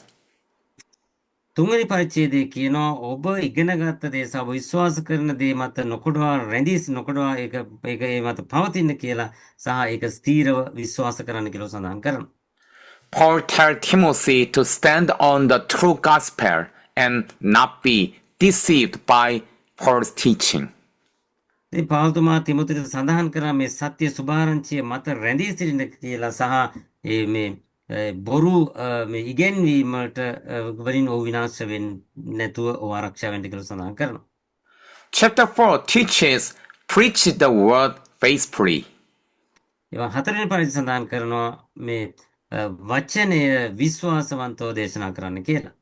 තුන්වෙනි පරිච්ඡේදයේ කියනවා ඔබ ඉගෙනගත්ත දේ සහ විශ්වාස කරන දේ මත නොකඩවා රැඳී නොකඩවා ඒක ඒ මත පවතින්න කියලා සහ ඒක ස්ථීරව විශ්වාස කරන්න කියලා සඳහන් කරනවා. Paul tells Timothy to stand on the true gospel and not be deceived by Paul's teaching. ඉතින් පෞල්තුමා තිමොතිට සඳහන් කරා මේ සත්‍ය සුභාරංචිය මත රැඳී සිටින්න කියලා සහ ඒ මේ බොරු මේ ඉගෙනීමට වලින් ඔහු විනාශ වෙන්නේ නැතුව ඔහු ආරක්ෂා වෙන්න කියලා සඳහන් කරනවා. Chapter 4 teaches preach the word faithfully. ඒවා හතරවෙනි පරිච්ඡේදය සඳහන් කරනවා මේ වචනය විශ්වාසවන්තව දේශනා කරන්න කියලා.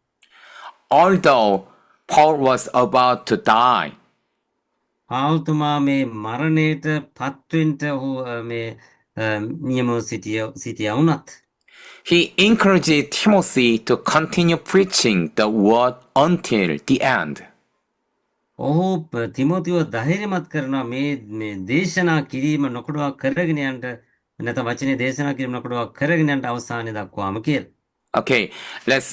Although Paul was about to die, පෞල්තුමා මේ මරණයට පත්වෙන්න ඔහු මේ නියමව සිටියා වුණත් he encouraged Timothy to continue preaching the word until the end. ඔහු තිමොතිව ධෛර්යමත් කරනවා මේ දේශනා කිරීම නොකඩවා කරගෙන යන්න නැත්නම් වචනේ දේශනා කිරීම නොකඩවා කරගෙන යන්න අවසානයේ දක්වාම කියලා. Okay, let's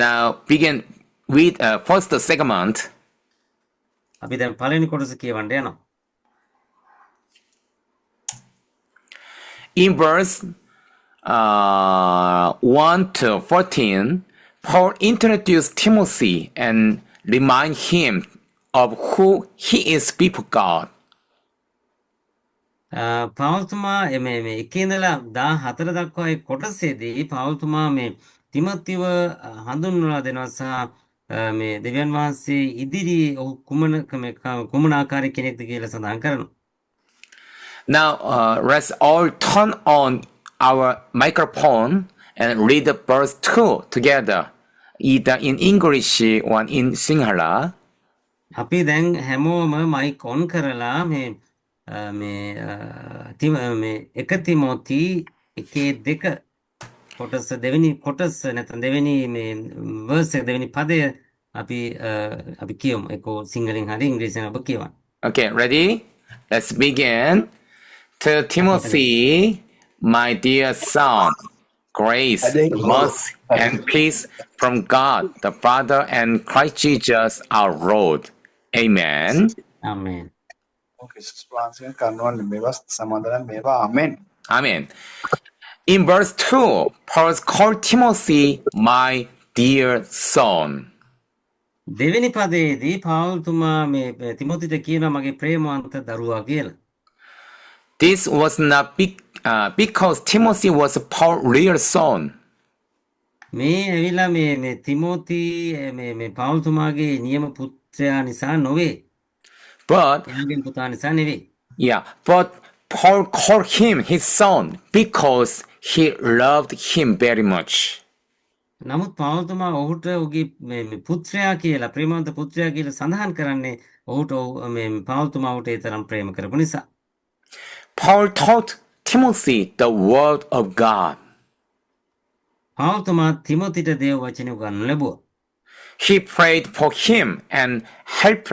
now begin with first segment. අපි දැන් පළවෙනි කොටස කියවන්න යනවා. In verse 1 to 14, Paul introduced Timothy and remind him of who he is before God. පෞල්තුමා මේ එකේ ඉඳලා 14 දක්වා ඒ කොටසේදී පෞල්තුමා මේ තිමොතිව හඳුන්වලා දෙනවා සහ මේ දෙවියන් වහන්සේ ඉදිරි ඔහු කුමන ආකාරයේ කෙනෙක්ද කියලා සඳහන් කරනවා. Now let's all turn on our microphone and read verse 2 together, either in English or in Sinhala. අපි දැන් හැමෝම මයික් ඔන් කරලා මේ එක තිමෝති 1:2 කොටස දෙවෙනි කොටස නැත්නම් දෙවෙනි මේ verse එක දෙවෙනි පදය අපි කියමු. ඒක සිංහලෙන් හරි ඉංග්‍රීසියෙන් ඔබ කියවන්න. Okay, ready? Let's begin. To Timothy, my dear son, grace, mercy, and peace from God the Father and Christ Jesus our Lord. Amen. Amen. Okay, ස්වාමීන් කරුණාවෙන් මේවා සමාදන් මේවා ආමෙන්. Amen. In verse 2, Paul called Timothy my dear son. දෙවෙනි පදයේදී පෞල්තුමා මේ තිමොතිට කියනවා මගේ ප්‍රේමවන්ත දරුවා කියලා. This was not because Timothy was Paul's real son. මේ ඇවිල්ලා මේ තිමොති මේ පෞල්තුමාගේ නියම පුත්‍රයා නිසා නොවේ. But එයාගේ පුතා නිසා නෙවෙයි. but Paul called him his son because he loved him very much. නමුත් පෞල්තුමා ඔහුට ඔහුගේ මේ පුත්‍රයා කියලා ප්‍රේමවන්ත පුත්‍රයා කියලා සඳහන් කරන්නේ ඔහුට මේ පෞල්තුමාට ඒ තරම් ප්‍රේම කරපු නිසා. Paul taught Timothy the word of God. පෞල්තුමා තිමොතිට දේව වචනේ උගන්වන්න ලැබුවා. He prayed for him and helped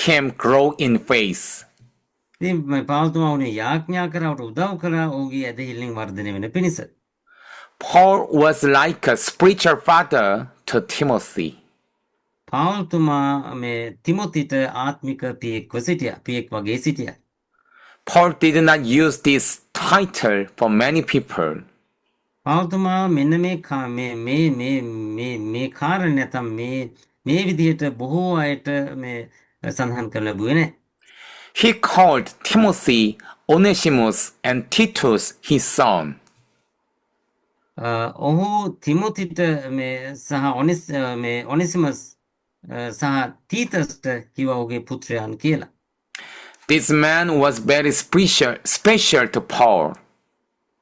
him grow in faith. ඉතින් පාවුල්තුමා උනේ යාඥා කරවට උදව් කළා ඔහුගේ ඇදහිල්ලෙන් වර්ධනය වෙන පිණිස. Paul was like a spiritual father to Timothy. පාවුල්තුමා මේ තිමොතිට ආත්මික පියෙක්ව සිටියා. පියෙක් වගේ සිටියා. Paul did not use this title for many people. පාවුල්තුමා මෙන්න මේ කාරණය නැතම් මේ විදිහට බොහෝ අයට මේ සඳහන් කරලා ලැබුවේ නැහැ. He called Timothy, Onesimus, and Titus his son. ඔහු තිමොතිට මේ සහ ඔනෙසිමස් සහ තීතස්ට කිව්වා ඔහුගේ පුත්‍රයන් කියලා. This man was very special to Paul.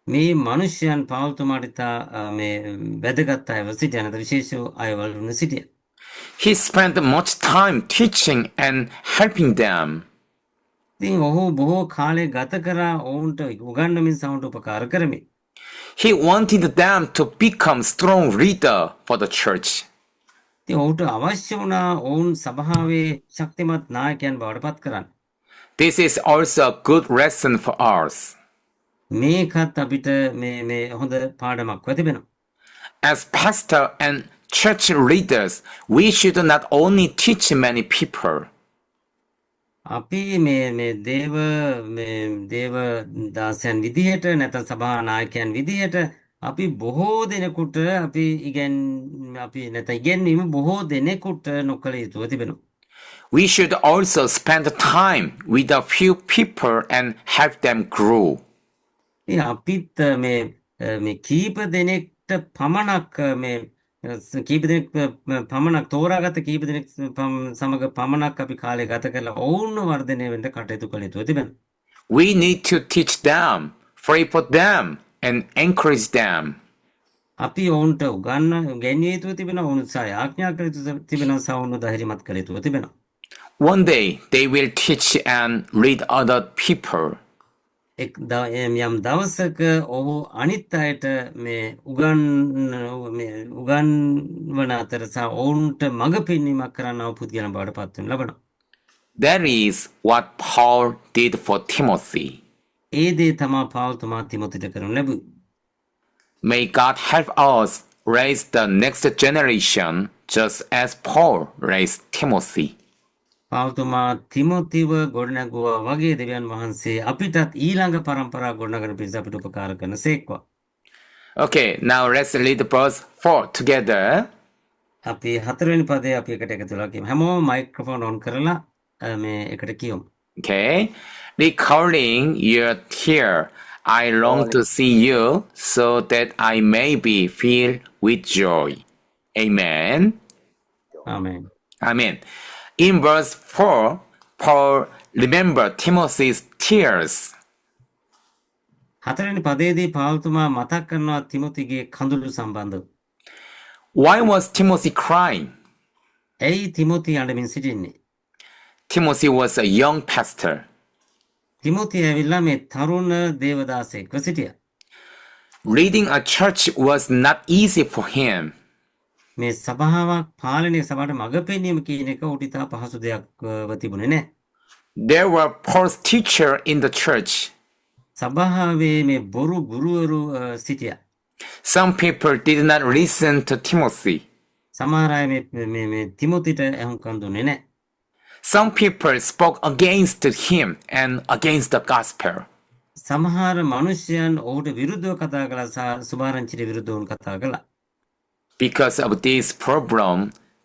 මේ මනුෂ්‍යයන් පාවුල්තුමාට ඉතා මේ වැදගත් අයව සිටියා නැත්නම් විශේෂ අයවල් වුණ සිටියා. He spent much time teaching and helping them. ඉතින් ඔහු බොහෝ කාලය ගත කරා ඔවුන්ට උගන්වමින් සමට උපකාර කරමින්. He wanted them to become strong leader for the church. ඉතින් ඔහුට අවශ්‍ය වුණා ඔවුන් සභාවේ ශක්තිමත් නායකයන් බවට පත් කරන්න. This is also a good lesson for us. මේකත් අපිට මේ හොඳ පාඩමක් තිබෙනවා. As pastor and church leaders, we should not only teach many people. අපි මේ දේව දාසයන් විදිහට නැත්නම් සභා නායකයන් විදිහට අපි බොහෝ දෙනෙකුට අපි ඉගෙනීම බොහෝ දෙනෙකුට නොකළ යුතුව තිබෙනවා. We should also spend time with a few people and help them grow. අපිත් මේ කීප දෙනෙක්ට පමණක් කීප දෙනෙක් පමණක් තෝරාගත කීප දෙනෙක් සමග පමණක් අපි කාලය ගත කරලා ඔවුන්ව වර්ධනය වෙන්න කටයුතු කළ යුතු තිබෙනවා. We need to teach them, pray for them, and encourage them. අපි ඔවුන්ට උගන්විය යුතු තිබෙනවා, ඔවුන් සහ ආඥා කළ යුතු තිබෙනවා, සහ ඔවුන්ව ධෛර්යමත් කළ යුතු තිබෙනවා. One day they will teach and lead other people. යම් දවසක ඔහු අනිත් අයට මේ උගන්වන අතර සහ ඔවුන්ට මඟ පෙන්වීමක් කරන්නව පුද්ගලයන් බවට පත් වෙනු ලබනවා. That is what Paul did for Timothy. ඒ දේ තමා පාවුල්තුමා තිමොතිට කරනු ලැබුවේ. May God help us raise the next generation just as Paul raised Timothy. පාවුල්තුමා තිමොතිව ගොඩනැගුවා වගේ දෙවියන් වහන්සේ අපිටත් ඊළඟ පරම්පරාව ගොඩනගන පිණිස අපිට උපකාර කරන සේක්වා. Okay, now let's read verse 4 together. අපි 4 වෙනි පදේ අපි එකට එකතු වෙලා කියමු. හැමෝම මයික්‍රොෆෝන් ඔන් කරලා මේ එකට කියමු. Okay, recalling your tear, I long to see you so that I may be filled with joy. Amen. ආමේන්. Amen. In verse 4, Paul remembered Timothy's tears. 4 වෙනි පදයේදී පාවුල්තුමා මතක් කරනවා තිමොතිගේ කඳුළු සම්බන්ධව. Why was Timothy crying? ඇයි තිමොති අඬමින් සිටින්නේ? Timothy was a young pastor. තිමොති ඇවිල්ලා මේ තරුණ දේවදාසෙක්ව සිටියා. Leading a church was not easy for him. මේ සභාවක් පාලනය සභාවට මඟ පෙන්වීම කියන එක උට ඉතා පහසු දෙයක් තිබුණේ නැහැ. There were false teachers in the church. සභාවේ මේ බොරු ගුරුවරු සිටියා. Some people did not listen to Timothy. සමහර අය මේ තිමොතිට ඇහුම්කන් දුන්නේ නැහැ. Some people spoke against him and against the gospel. සමහර මිනිසයන් ඔහුට විරුද්ධව කතා කළා සහ සුභාරංචිට විරුද්ධව කතා කළා. Because of this problem,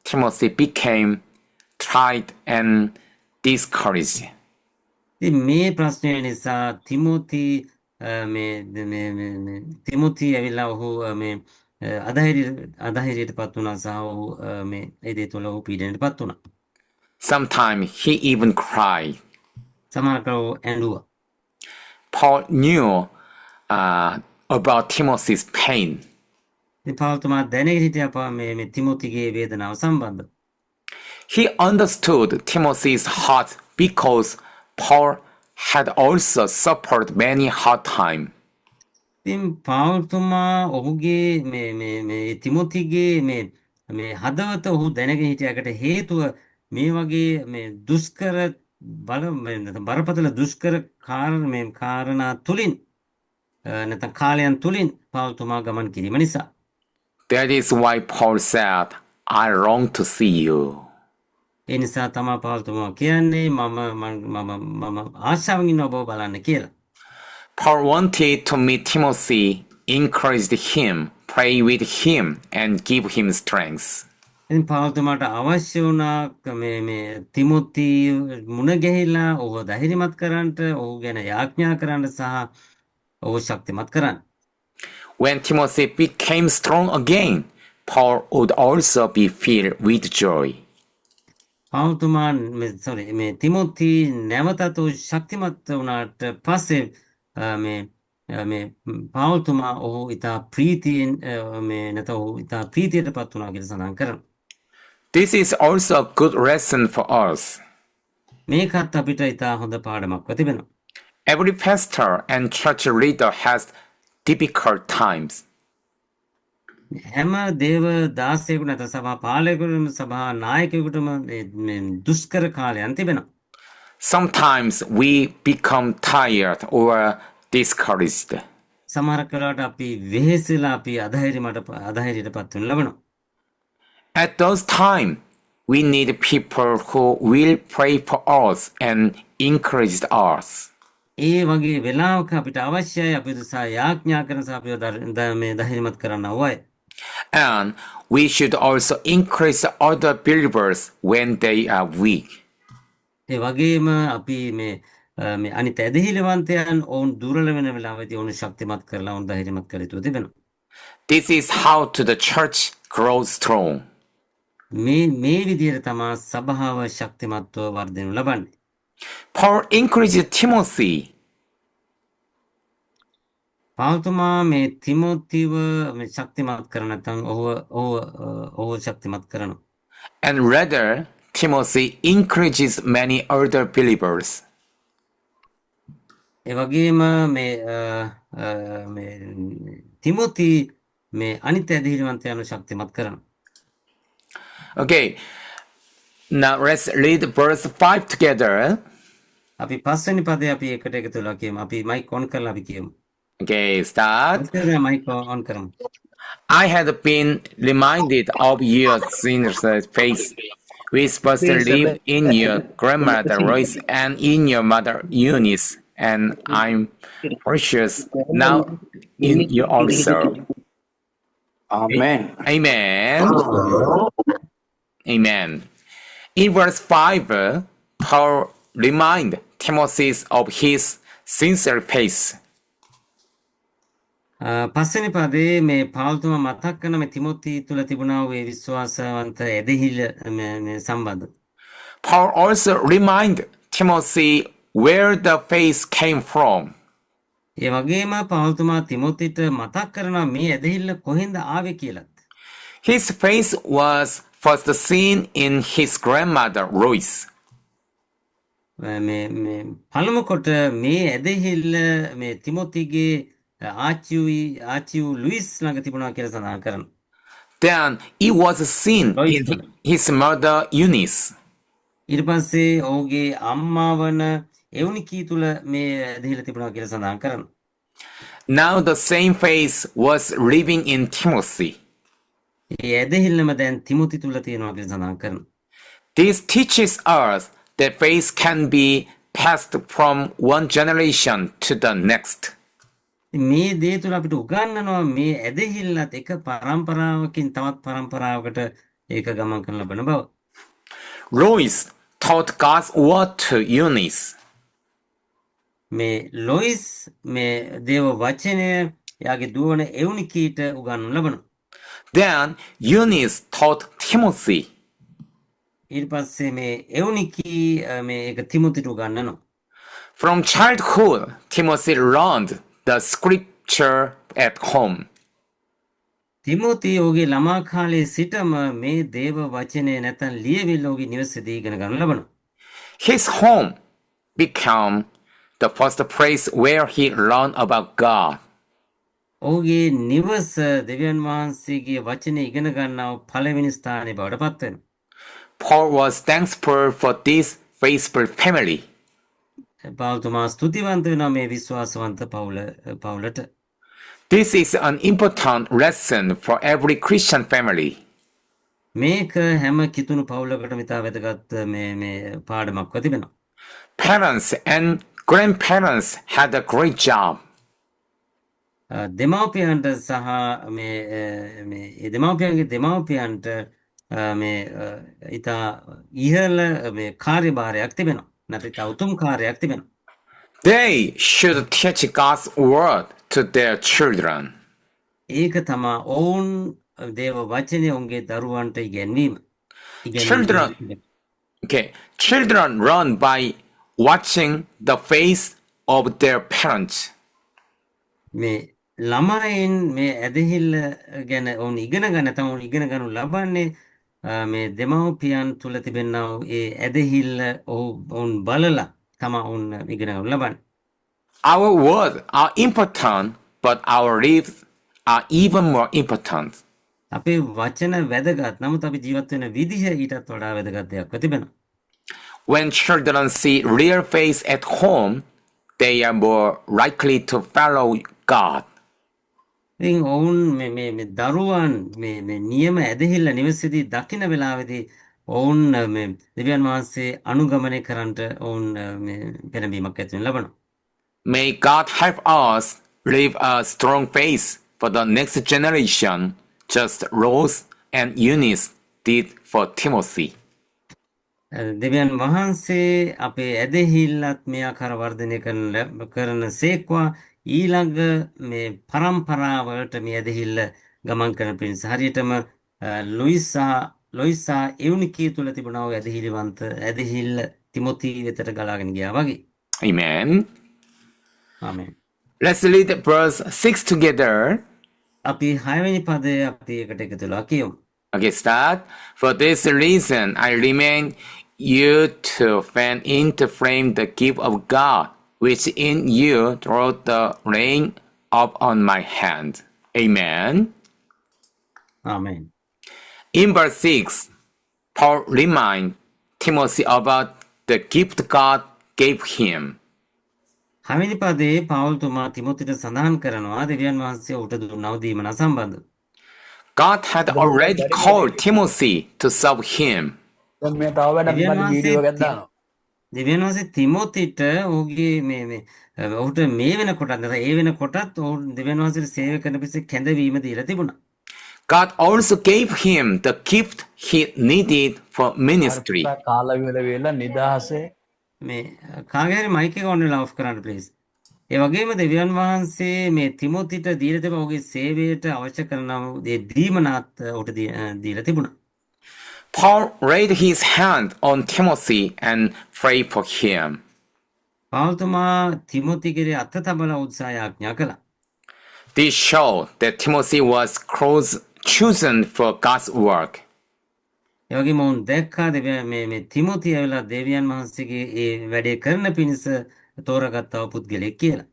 Timothy became tired and discouraged. ඉතින් මේ ප්‍රශ්නය නිසා තිමොති ඇවිල්ලා ඔහු මේ අධෛර්යයටපත් වුණා සහ ඔහු මේ ඒ දේ තුළ ඔහු පීඩනයටපත් වුණා. Sometimes he even cried. සමහරවිට ඔහු ඇඬුවා. Paul knew about Timothy's pain. ඉතින් පාවුල්තුමා දැනගෙන හිටියා මේ තිමොතිගේ වේදනාව සම්බන්ධව. He understood Timothy's heart because Paul had also suffered many hard times. ඉතින් පාවුල්තුමා ඔහුගේ මේ තිමොතිගේ මේ හදවත ඔහු දැනගෙන හිටියකට හේතුව මේ වගේ මේ දුෂ්කර බරපතල දුෂ්කර කාරණා තුලින් නැත්නම් කාලයන් තුලින් පාවුල්තුමා ගමන් කිරීම නිසා. That is why Paul said, I long to see you. ඒ නිසා තමයි පාවුල්තුමා කියන්නේ මම ආශාවෙන් ඉන්න ඔබව බලන්න කියලා. Paul wanted to meet Timothy, encouraged him, pray with him, and give him strength. ඉතින් පාවුල්තුමාට අවශ්‍ය වුණා මේ තිමොති මුණ ගැහිලා ඔහු ධෛර්යමත් කරන්නට, ඔහු ගැන යාඥා කරන්න සහ ඔහු ශක්තිමත් කරන්න. When Timothy became strong again, Paul would also be filled with joy. පාවුල්තුමා මේ තිමොති නැවතත් ශක්තිමත් වුණාට පස්සේ මේ පාවුල්තුමා ඔහු ඉතා ප්‍රීතියෙන් නැත්නම් ඔහු ඉතා ප්‍රීතියටපත් වුණා කියලා සඳහන් කරනවා. This is also a good lesson for us. මේකත් අපිට ඉතා හොඳ පාඩමක්ව තිබෙනවා. Every pastor and church leader has difficult times. හැම දේව දාසයෙකුට නැත්නම් සභා පාලකයෙකුටම සභා නායකයෙකුටම මේ දුෂ්කර කාලයන් තිබෙනවා. Sometimes we become tired or discouraged. සමහර කාලවලට අපි වෙහෙසලා අපි අධෛර්යයටපත් වෙන ලබනවා. At those times, we need people who will pray for us and encourage us. ඒ වගේ වෙලාවක අපිට අවශ්‍යයි අපි උදෙසා යාඥා කරන සහ අපිව මේ ධෛර්යමත් කරන්න අවශ්‍යයි. And we should also encourage other believers when they are weak. ඒ වගේම අපි මේ අනිත් ඇදහිලිවන්තයන් ඔවුන් දුර්වල වෙන වෙලාවෙදී ඔවුන් ශක්තිමත් කරලා ඔවුන් ධෛර්යමත් කළ යුතු තිබෙනවා. This is how to the church grows strong. මේ විදිහට තමයි සභාව ශක්තිමත්ව වර්ධනය ලබන්නේ. Paul encouraged Timothy. පාවුල්තුමා මේ තිමොතිව මේ ශක්තිමත් කරන නැත්නම් ඔහුව ශක්තිමත් කරනවා. And rather, Timothy encourages many other believers. ඒ වගේම මේ තිමොති මේ අනිත් ඇදහිලිවන්තයන්ව ශක්තිමත් කරනවා. Okay, now let's read verse 5 together. අපි පස්වෙනි පදේ අපි එකට එකතු වෙලා කියමු. අපි මයික් ඔන් කරලා අපි කියමු. Okay, start. මයික් ඔන් කරමු. I had been reminded of your sinner's face, which was lived in your grandmother Lois and in your mother Eunice, and I'm precious now in you also. Amen. Amen. Amen. In verse 5, Paul reminds Timothy of his sincere faith. පස්වෙනි පදේ මේ පාවුල්තුමා මතක් කරන මේ තිමොති තුල තිබුණා වූ ඒ විශ්වාසවන්ත ඇදහිල්ල සම්බන්ධ. Paul also reminds Timothy where the faith came from. ඒ වගේම පාවුල්තුමා තිමොතිට මතක් කරනවා මේ ඇදහිල්ල කොහෙන්ද ආවේ කියලාත්. His faith was first seen in his grandmother Lois. මේ පළමු කොට මේ ඇදහිල්ල මේ තිමොතිගේ ආච්චිව ලුයිස් ළඟ තිබුණා කියලා සඳහන් කරනවා. Then it was seen in his mother Eunice. ඊට පස්සේ ඔහුගේ අම්මා වන එවුනිකී තුල මේ ඇදහිල්ල තිබුණා කියලා සඳහන් කරනවා. Now the same faith was living in Timothy. ඒ ඇදහිල්ලම දැන් තිමොති තුල තියෙනවා කියලා සඳහන් කරනවා. This teaches us that faith can be passed from one generation to the next. මේ දේ තුල අපිට උගන්වනවා මේ ඇදහිල්ලත් එක පරම්පරාවකින් තවත් පරම්පරාවකට ඒක ගමන් කරන ලබන බව. Lois taught God's word to Eunice. මේ ලොයිස් මේ දේව වචනය යාගේ දුවන එවුනිකීට උගන්වනු ලබනවා. Then Eunice taught Timothy. ඊට පස්සේ මේ එවුනිකී මේ ඒක තිමොතිට උගන්වනවා. From childhood, Timothy learned the scripture at home. තිමොති ඔහුගේ ළමා කාලයේ සිටම මේ දේව වචනය නැත්නම් ලියවිල්ල ඔහුගේ නිවසේදී ඉගෙන ගන්න ලබනවා. His home became the first place where he learned about God. ඔහුගේ නිවස දෙවියන් වහන්සේගේ වචනය ඉගෙන ගන්නව පළවෙනි ස්ථානයේ බවට පත් වෙනවා. Paul was thankful for this faithful family. පාවුල්තුමා ස්තුතිවන්ත වෙනවා මේ විශ්වාසවන්ත පවුලට. This is an important lesson for every Christian family. මේක හැම කිතුණු පවුලකටම ඉතා වැදගත් මේ පාඩමක්ව තිබෙනවා. Parents and grandparents had a great job. දෙමව්පියන්ට සහ දෙමව්පියන්ගේ දෙමව්පියන්ට මේ ඉතා ඉහළ මේ කාර්යභාරයක් තිබෙනවා. නැත්නම් ඉතා උතුම් කාර්යයක් තිබෙනවා. They should teach God's word to their children. ඒක තමා ඔවුන් දේව වචනය ඔවුන්ගේ දරුවන්ට ඉගැන්වීම. Children learn by watching the face of their parents. මේ ළමයින් මේ ඇදහිල්ල ගැන ඔවුන් ඉගෙන ගන්න නැත්නම් ඔවුන් ඉගෙන ගන්නු ලබන්නේ මේ දෙමව්පියන් තුල තිබෙනා වූ ඒ ඇදහිල්ල ඔවුන් බලලා තමයි ඔවුන් ඉගෙන ගන්නු ලබන්නේ. Our words are important, but our lives are even more important. අපේ වචන වැදගත්. නමුත් අපි ජීවත් වෙන විදිහ ඊටත් වඩා වැදගත් දෙයක්ව තිබෙනවා. When children see real face at home, they are more likely to follow God. ඉතින් ඔවුන් මේ දරුවන් මේ නියම ඇදහිල්ල නිවසේදී දකින වෙලාවේදී ඔවුන් මේ දෙවියන් වහන්සේ අනුගමනය කරන්නට ඔවුන් මේ පෙරඹීමක් ඇති වෙන ලබනවා. May God help us leave a strong face for the next generation, just Rose and Eunice did for Timothy. දෙවියන් වහන්සේ අපේ ඇදහිල්ලත් මේ ආකාර වර්ධනය කරන සේක්වා ඊළඟ මේ පරම්පරාවලට මේ ඇදහිල්ල ගමන් කරන පිණිස හරියටම ලොයිසා එවුනිකී තුල තිබුණා වූ ඇදහිල්ල තිමොති වෙතට ගලාගෙන ගියා වගේ. Amen. Amen. Let's read verse 6 together. අපි 6 වෙනි පදය අපි එකට එකතු වෙලා කියමු. Okay, start. For this reason, I remain you to fan into flame the gift of God, which in you through the rain up on my hand. Amen. Amen. In verse 6, Paul reminds Timothy about the gift God gave him. 6 වෙනි පදයේ පවුල්තුමා තිමොතිට සඳහන් කරනවා දෙවියන් වහන්සේ ඌට දුන්නා වූ දීමන සම්බන්ධව. God had already called Timothy to serve him. දැන් මේ තව වැඩක් වීඩියෝ එකක් දානවා. දෙවියන් වහන්සේ තිමොතිට ඔහුගේ ඔහුට මේ වෙනකොටත් නැත්නම් ඒ වෙනකොටත් ඔහු දෙවියන් වහන්සේට සේවය කරන පිණිස කැඳවීම දීලා තිබුණා. God also gave him the gift he needed for ministry. කාල වේල නිදහසේ මේ කාගේ හරි මයික් එක ඔන් වෙලා ඔෆ් කරන්න ප්ලීස්. ඒ වගේම දෙවියන් වහන්සේ මේ තිමොතිට දීලා තිබෙන ඔහුගේ සේවයට අවශ්‍ය කරන දේ දීමනාත් ඔහුට දීලා තිබුණා. Paul laid his hand on Timothy and prayed for him. පවුල්තුමා තිමොතිගේ අත තබලා උත්සාහය ආඥා කළා. This showed that Timothy was chosen for God's work. ඒ වගේම ඔවුන් දැක්කා මේ තිමොති ඇවිල්ලා දෙවියන් වහන්සේගේ ඒ වැඩේ කරන පිණිස තෝරාගත්තා වූ පුද්ගලෙක් කියලා.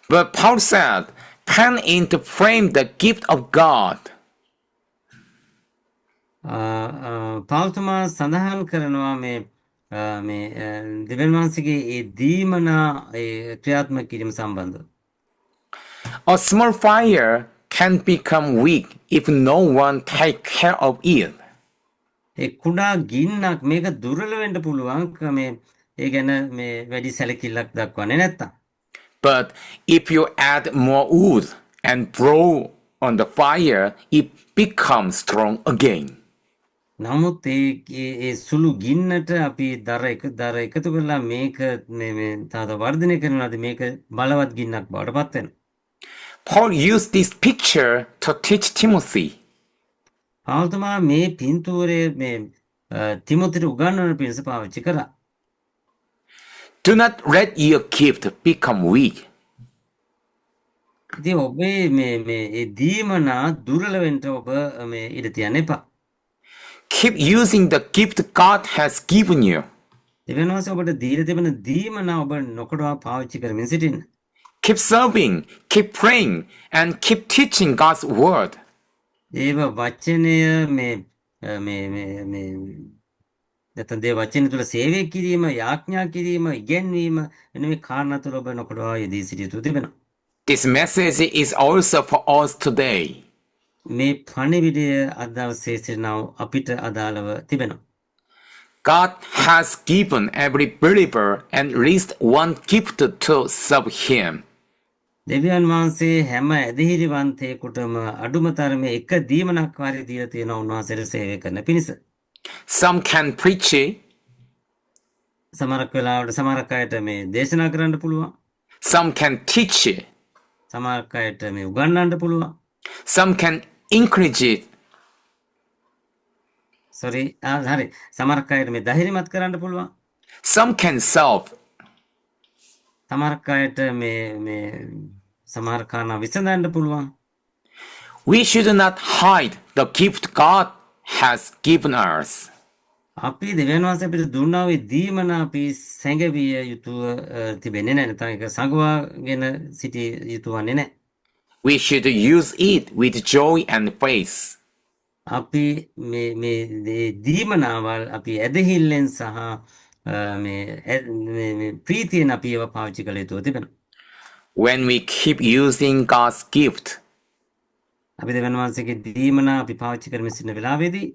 But Paul said, "Fan into flame the gift of God." පවුල්තුමා සඳහන් කරනවා මේ දෙවියන් වහන්සේගේ ඒ දීමනා ඒ ක්‍රියාත්මක කිරීම සම්බන්ධව. A small fire can become weak if no one take care of it. ඒ කුඩා ගින්නක් මේක දුර්වල වෙන්න පුළුවන් මේ ඒ ගැන මේ වැඩි සැලකිල්ලක් දක්වන්නේ නැත්තම්. But if you add more wood and blow on the fire, it becomes strong again. නමුත් ඒ සුළු ගින්නට අපි දර එකතු කරලා මේක මේ තාත වර්ධනය කරනවාද මේක බලවත් ගින්නක් බවට පත් වෙනවා. Paul used this picture to teach Timothy. පවුල්තුමා මේ පින්තූරය මේ තිමොතිට උගන්වන පිණිස පාවිච්චි කරා. Do not let your gift become weak. ඉතින් ඔබේ මේ ඒ දීමනා දුර්වල වෙන්න ඔබ මේ ඉඩ තියන්න එපා. Keep using the gift God has given you. දෙවියන් වහන්සේ ඔබට දීලා තිබෙන දීමනා ඔබ නොකඩවා පාවිච්චි කරමින් සිටින්න. Keep serving, keep praying, and keep teaching God's word. දේව වචනය මේ නැත්නම් දේව වචන තුල සේවය කිරීම, යාඥා කිරීම, ඉගැන්වීම එන මේ කාරණා තුල ඔබ නොකඩවා යෙදී සිටිය යුතු තිබෙනවා. This message is also for us today. මේ පණිවිඩය අද දවසේ සිටිනව අපිට අදාළව තිබෙනවා. God has given every believer at least one gift to serve Him. දෙවියන් වහන්සේ හැම ඇදහිලිවන්තයෙකුටම අඩුම තරමේ එක දීමනක් වාරි දීලා තියෙනවා උන්වහන්සේට සේවය කරන පිණිස. Some can preach it, සමහරක් වෙලාවට සමහරක් අයට මේ දේශනා කරන්න පුළුවන්. some can teach it, සමහරක් අයට මේ උගන්වන්න පුළුවන්. some can encourage it, හරි. සමහරක් අයට මේ ධෛර්යමත් කරන්න පුළුවන්. some can serve. සමහරක් අයට මේ සමහර කාරණා විසඳන්න පුළුවන්. We should not hide the gift God has given us. අපි දෙවියන් වහන්සේ අපිට දුන්නා වූ දීමන අපි සැඟවිය යුතුව තිබෙන්නේ නැහැ. නැත්නම් ඒක සංගවාගෙන සිටිය යුතු වන්නේ නැහැ. We should use it with joy and faith. අපි මේ දීමනාවල් අපි ඇදහිල්ලෙන් සහ මේ ප්‍රීතියෙන් අපි ඒවා පාවිච්චි කළ යුතුව තිබෙනවා. When we keep using God's gift, අපි දෙවියන් වහන්සේගේ දීමනා අපි පාවිච්චි කරමින් සිටින වෙලාවේදී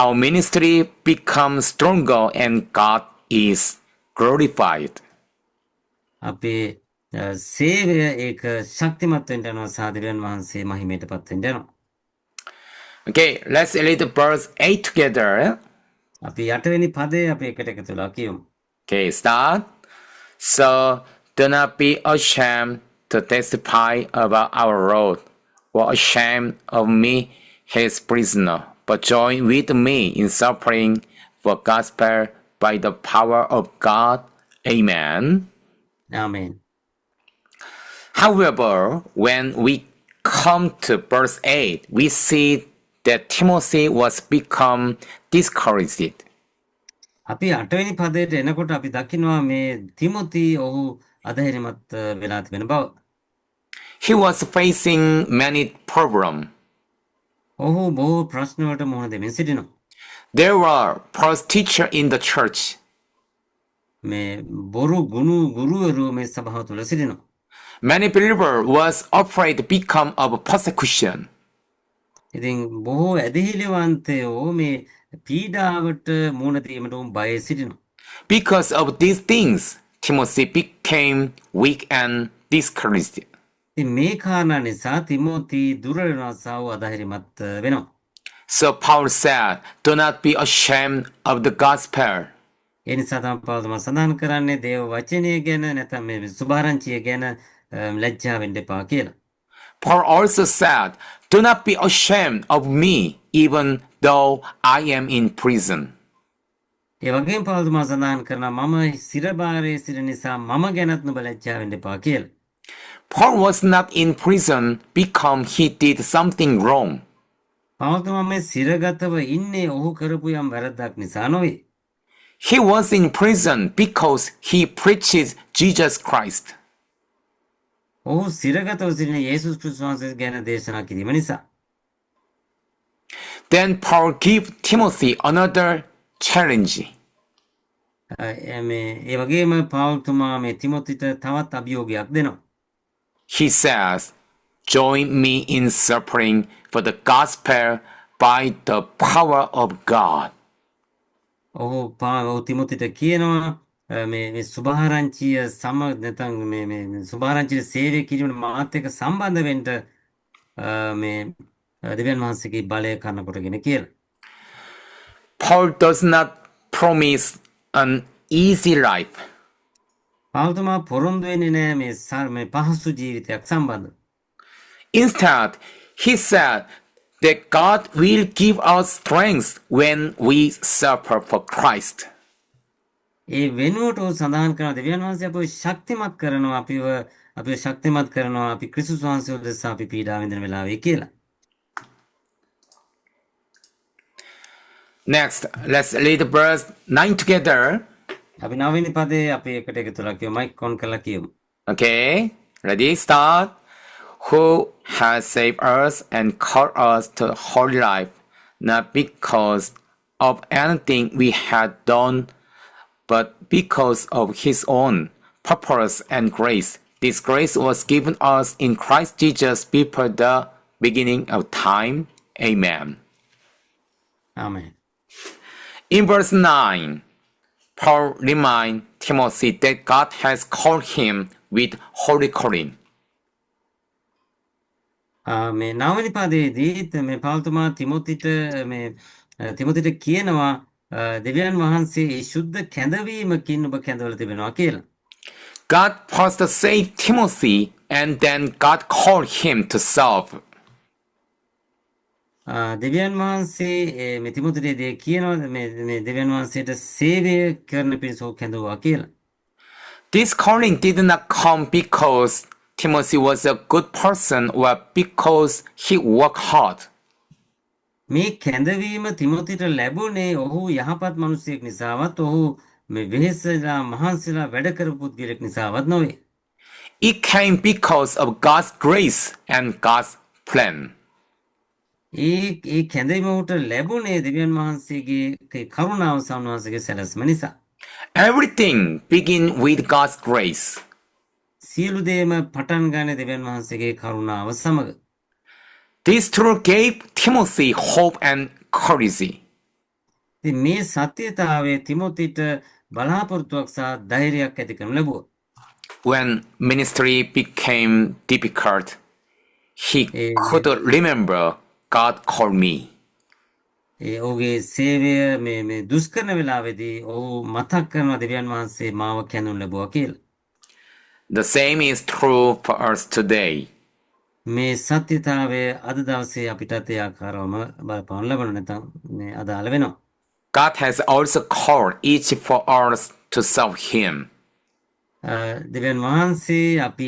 our ministry becomes stronger and God is glorified. අපේ සේවය ඒක ශක්තිමත් වෙන්න යනවා සහ දෙවියන් වහන්සේ මහිමයට පත් වෙන්න යනවා. Okay, let's read verse 8 together. අපි 8 වෙනි පදේ අපි එකට එකතු වෙලා කියමු. Okay, start. So do not be ashamed to testify about our Lord, or ashamed of me, his prisoner, but join with me in suffering for gospel by the power of God. Amen. ආමේන්. However, when we come to verse 8, we see that Timothy was become discouraged. අපි 8 වෙනි පදයට එනකොට අපි දකිනවා මේ තිමොති ඔහු අධෛර්යමත් වෙලා තිබෙන බව. He was facing many problems. ඔහු බොහෝ ප්‍රශ්න වලට මුහුණ දෙමින් සිටිනවා. There were false teachers in the church. මේ බොරු ගුරුවරු මේ සභාව තුළ සිටිනවා. Many believers was afraid to become of persecution. ඉතින් බොහෝ ඇදහිලිවන්තයෝ මේ පීඩාවට මුහුණ දීමට බය සිටිනවා. Because of these things, Timothy became weak and discouraged. ඉතින් මේ කාරණා නිසා තිමෝති දුර්වල සහ අධෛර්යමත් වෙනවා. So Paul said, do not be ashamed of the gospel. ඒ නිසා තමයි පෞල් සඳහන් කරන්නේ දේව වචනය ගැන නැත්නම් මේ සුභාරංචිය ගැන ලැජ්ජා වෙන්න එපා කියලා. Paul also said, do not be ashamed of me, even though I am in prison. ඒ වගේම පෞල් සඳහන් කරනවා මම සිරබාරයේ සිටින නිසා මම ගැනත් නුඹ ලැජ්ජා වෙන්න එපා කියලා. Paul was not in prison because he did something wrong. පෞල් මේ සිරගතව ඉන්නේ ඔහු කරපු යම් වැරද්දක් නිසා නොවේ. He was in prison because he preaches Jesus Christ. ඔහු සිරගතව සිටින යේසුස් ක්‍රිස්තුස් වහන්සේ ගැන දේශනා කිරීම නිසා. Then Paul gave Timothy another challenge. ඒ වගේම පෞල් මේ තිමොතිට තවත් අභියෝගයක් දෙනවා. He says, join me in suffering for the gospel by the power of God. ඔහු තිමොතිට කියනවා මේ සුභාරංචිය නැත්නම් මේ සුභාරංචිය සේවය කිරීමට මාත් එක්ක සම්බන්ධ වෙන්න මේ දෙවියන් වහන්සේගේ බලය කරන කොටගෙන කියලා. Paul does not promise an easy life. පෞල් පොරොන්දු වෙන්නේ නැහැ මේ පහසු ජීවිතයක් සම්බන්ධ. Instead, he said that God will give us strength when we suffer for Christ. ඒ වෙනුවට සඳහන් කරන දෙවියන් වහන්සේ අපිව ශක්තිමත් කරනවා අපිව ශක්තිමත් කරනවා අපි ක්‍රිස්තුස් වහන්සේ උදෙසා අපි පීඩා විඳින වෙලාවේ කියලා. Next, let's read verse 9 together. අපි 9 වෙනි පදේ අපි එකට එකතු වෙලා කියමු. මයික් ඔන් කරලා කියමු. Okay, ready, start. Who has saved us and called us to holy life, not because of anything we had done, but because of His own purpose and grace. This grace was given us in Christ Jesus before the beginning of time. Amen. Amen. In verse 9, Paul reminds Timothy that God has called him with holy calling. මේ නවනි පදයේදී මේ පෞල්තුමා තිමොතිට කියනවා දෙවියන් වහන්සේ ඒ ශුද්ධ කැඳවීමකින් ඔබ කැඳවලා තිබෙනවා කියලා. God first saved Timothy and then God called him to serve. දෙවියන් වහන්සේ මේ තිමොතිට කියනවා මේ දෙවියන් වහන්සේට සේවය කරන පිණිස ඔහු කැඳවුවා කියලා. This calling did not come because Timothy was a good person or because he worked hard. මේ කැඳවීම තිමොතිට ලැබුණේ ඔහු යහපත් මිනිසෙක් නිසාවත් ඔහු මේ වෙහෙසලා මහන්සිලා වැඩ කරපු පුද්ගලෙක් නිසාවත් නොවේ. It came because of God's grace and God's plan. ඒ කැඳවීම ඔහුට ලැබුණේ දෙවියන් වහන්සේගේ කරුණාව සහ උන්වහන්සේගේ සැලැස්ම නිසා. Everything begins with God's grace. සියලු දේම පටන් ගන්න දෙවියන් වහන්සේගේ කරුණාව සමග. This truth gave Timothy hope and courage. ඉතින් මේ සත්‍යතාවය තිමොතිට බලාපොරොත්තුවක් සහ ධෛර්යයක් ඇති කරනු ලැබුවා. When ministry became difficult, he could remember God called me. ඔහුගේ සේවය මේ දුෂ්කරන වෙලාවේදී ඔහු මතක් කරනවා දෙවියන් වහන්සේ මාව කැඳවනු ලැබුවා කියලා. The same is true for us today. මේ සත්‍යතාවය අද දවසේ අපිටත් ඒ ආකාරවම බලපාන ලැබෙනවා නැත්නම් මේ අදාළ වෙනවා. God has also called each for us to serve Him. දෙවියන් වහන්සේ අපි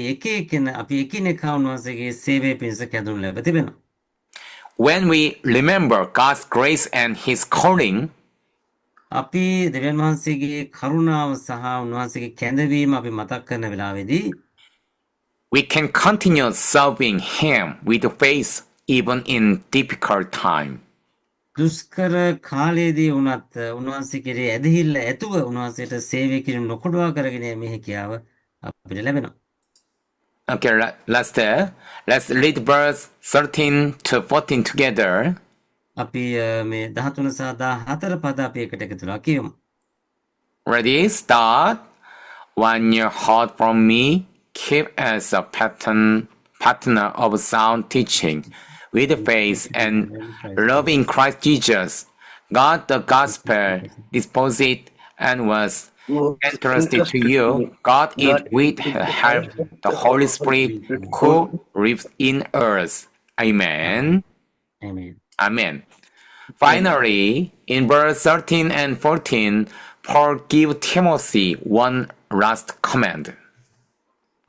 එකිනෙකා උන්වහන්සේගේ සේවය පිණිස කැඳවනු ලැබ තිබෙනවා. When we remember God's grace and His calling, අපි දෙවියන් වහන්සේගේ කරුණාව සහ උන්වහන්සේගේ කැඳවීම අපි මතක් කරන වෙලාවේදී we can continue serving Him with faith even in difficult time. දුෂ්කර කාලයේදී වුණත් උන්වහන්සේ කෙරේ ඇදහිල්ල ඇතුව උන්වහන්සේට සේවය කිරීම නොකොඩවා කරගෙන යෑමේ හැකියාව අපිට ලැබෙනවා. Okay, let's read verse 13 to 14 together. අපි මේ 13 සහ 14 පද අපි එකට එකතුලා කියමු. Ready? Start. When you heard from me, keep as a partner of sound teaching, with faith and love in Christ Jesus. God the gospel disposed and was entrusted to you. God it with help the Holy Spirit who lives in us. Amen. Amen. Amen. Finally, in verse 13 and 14, Paul gives Timothy one last command.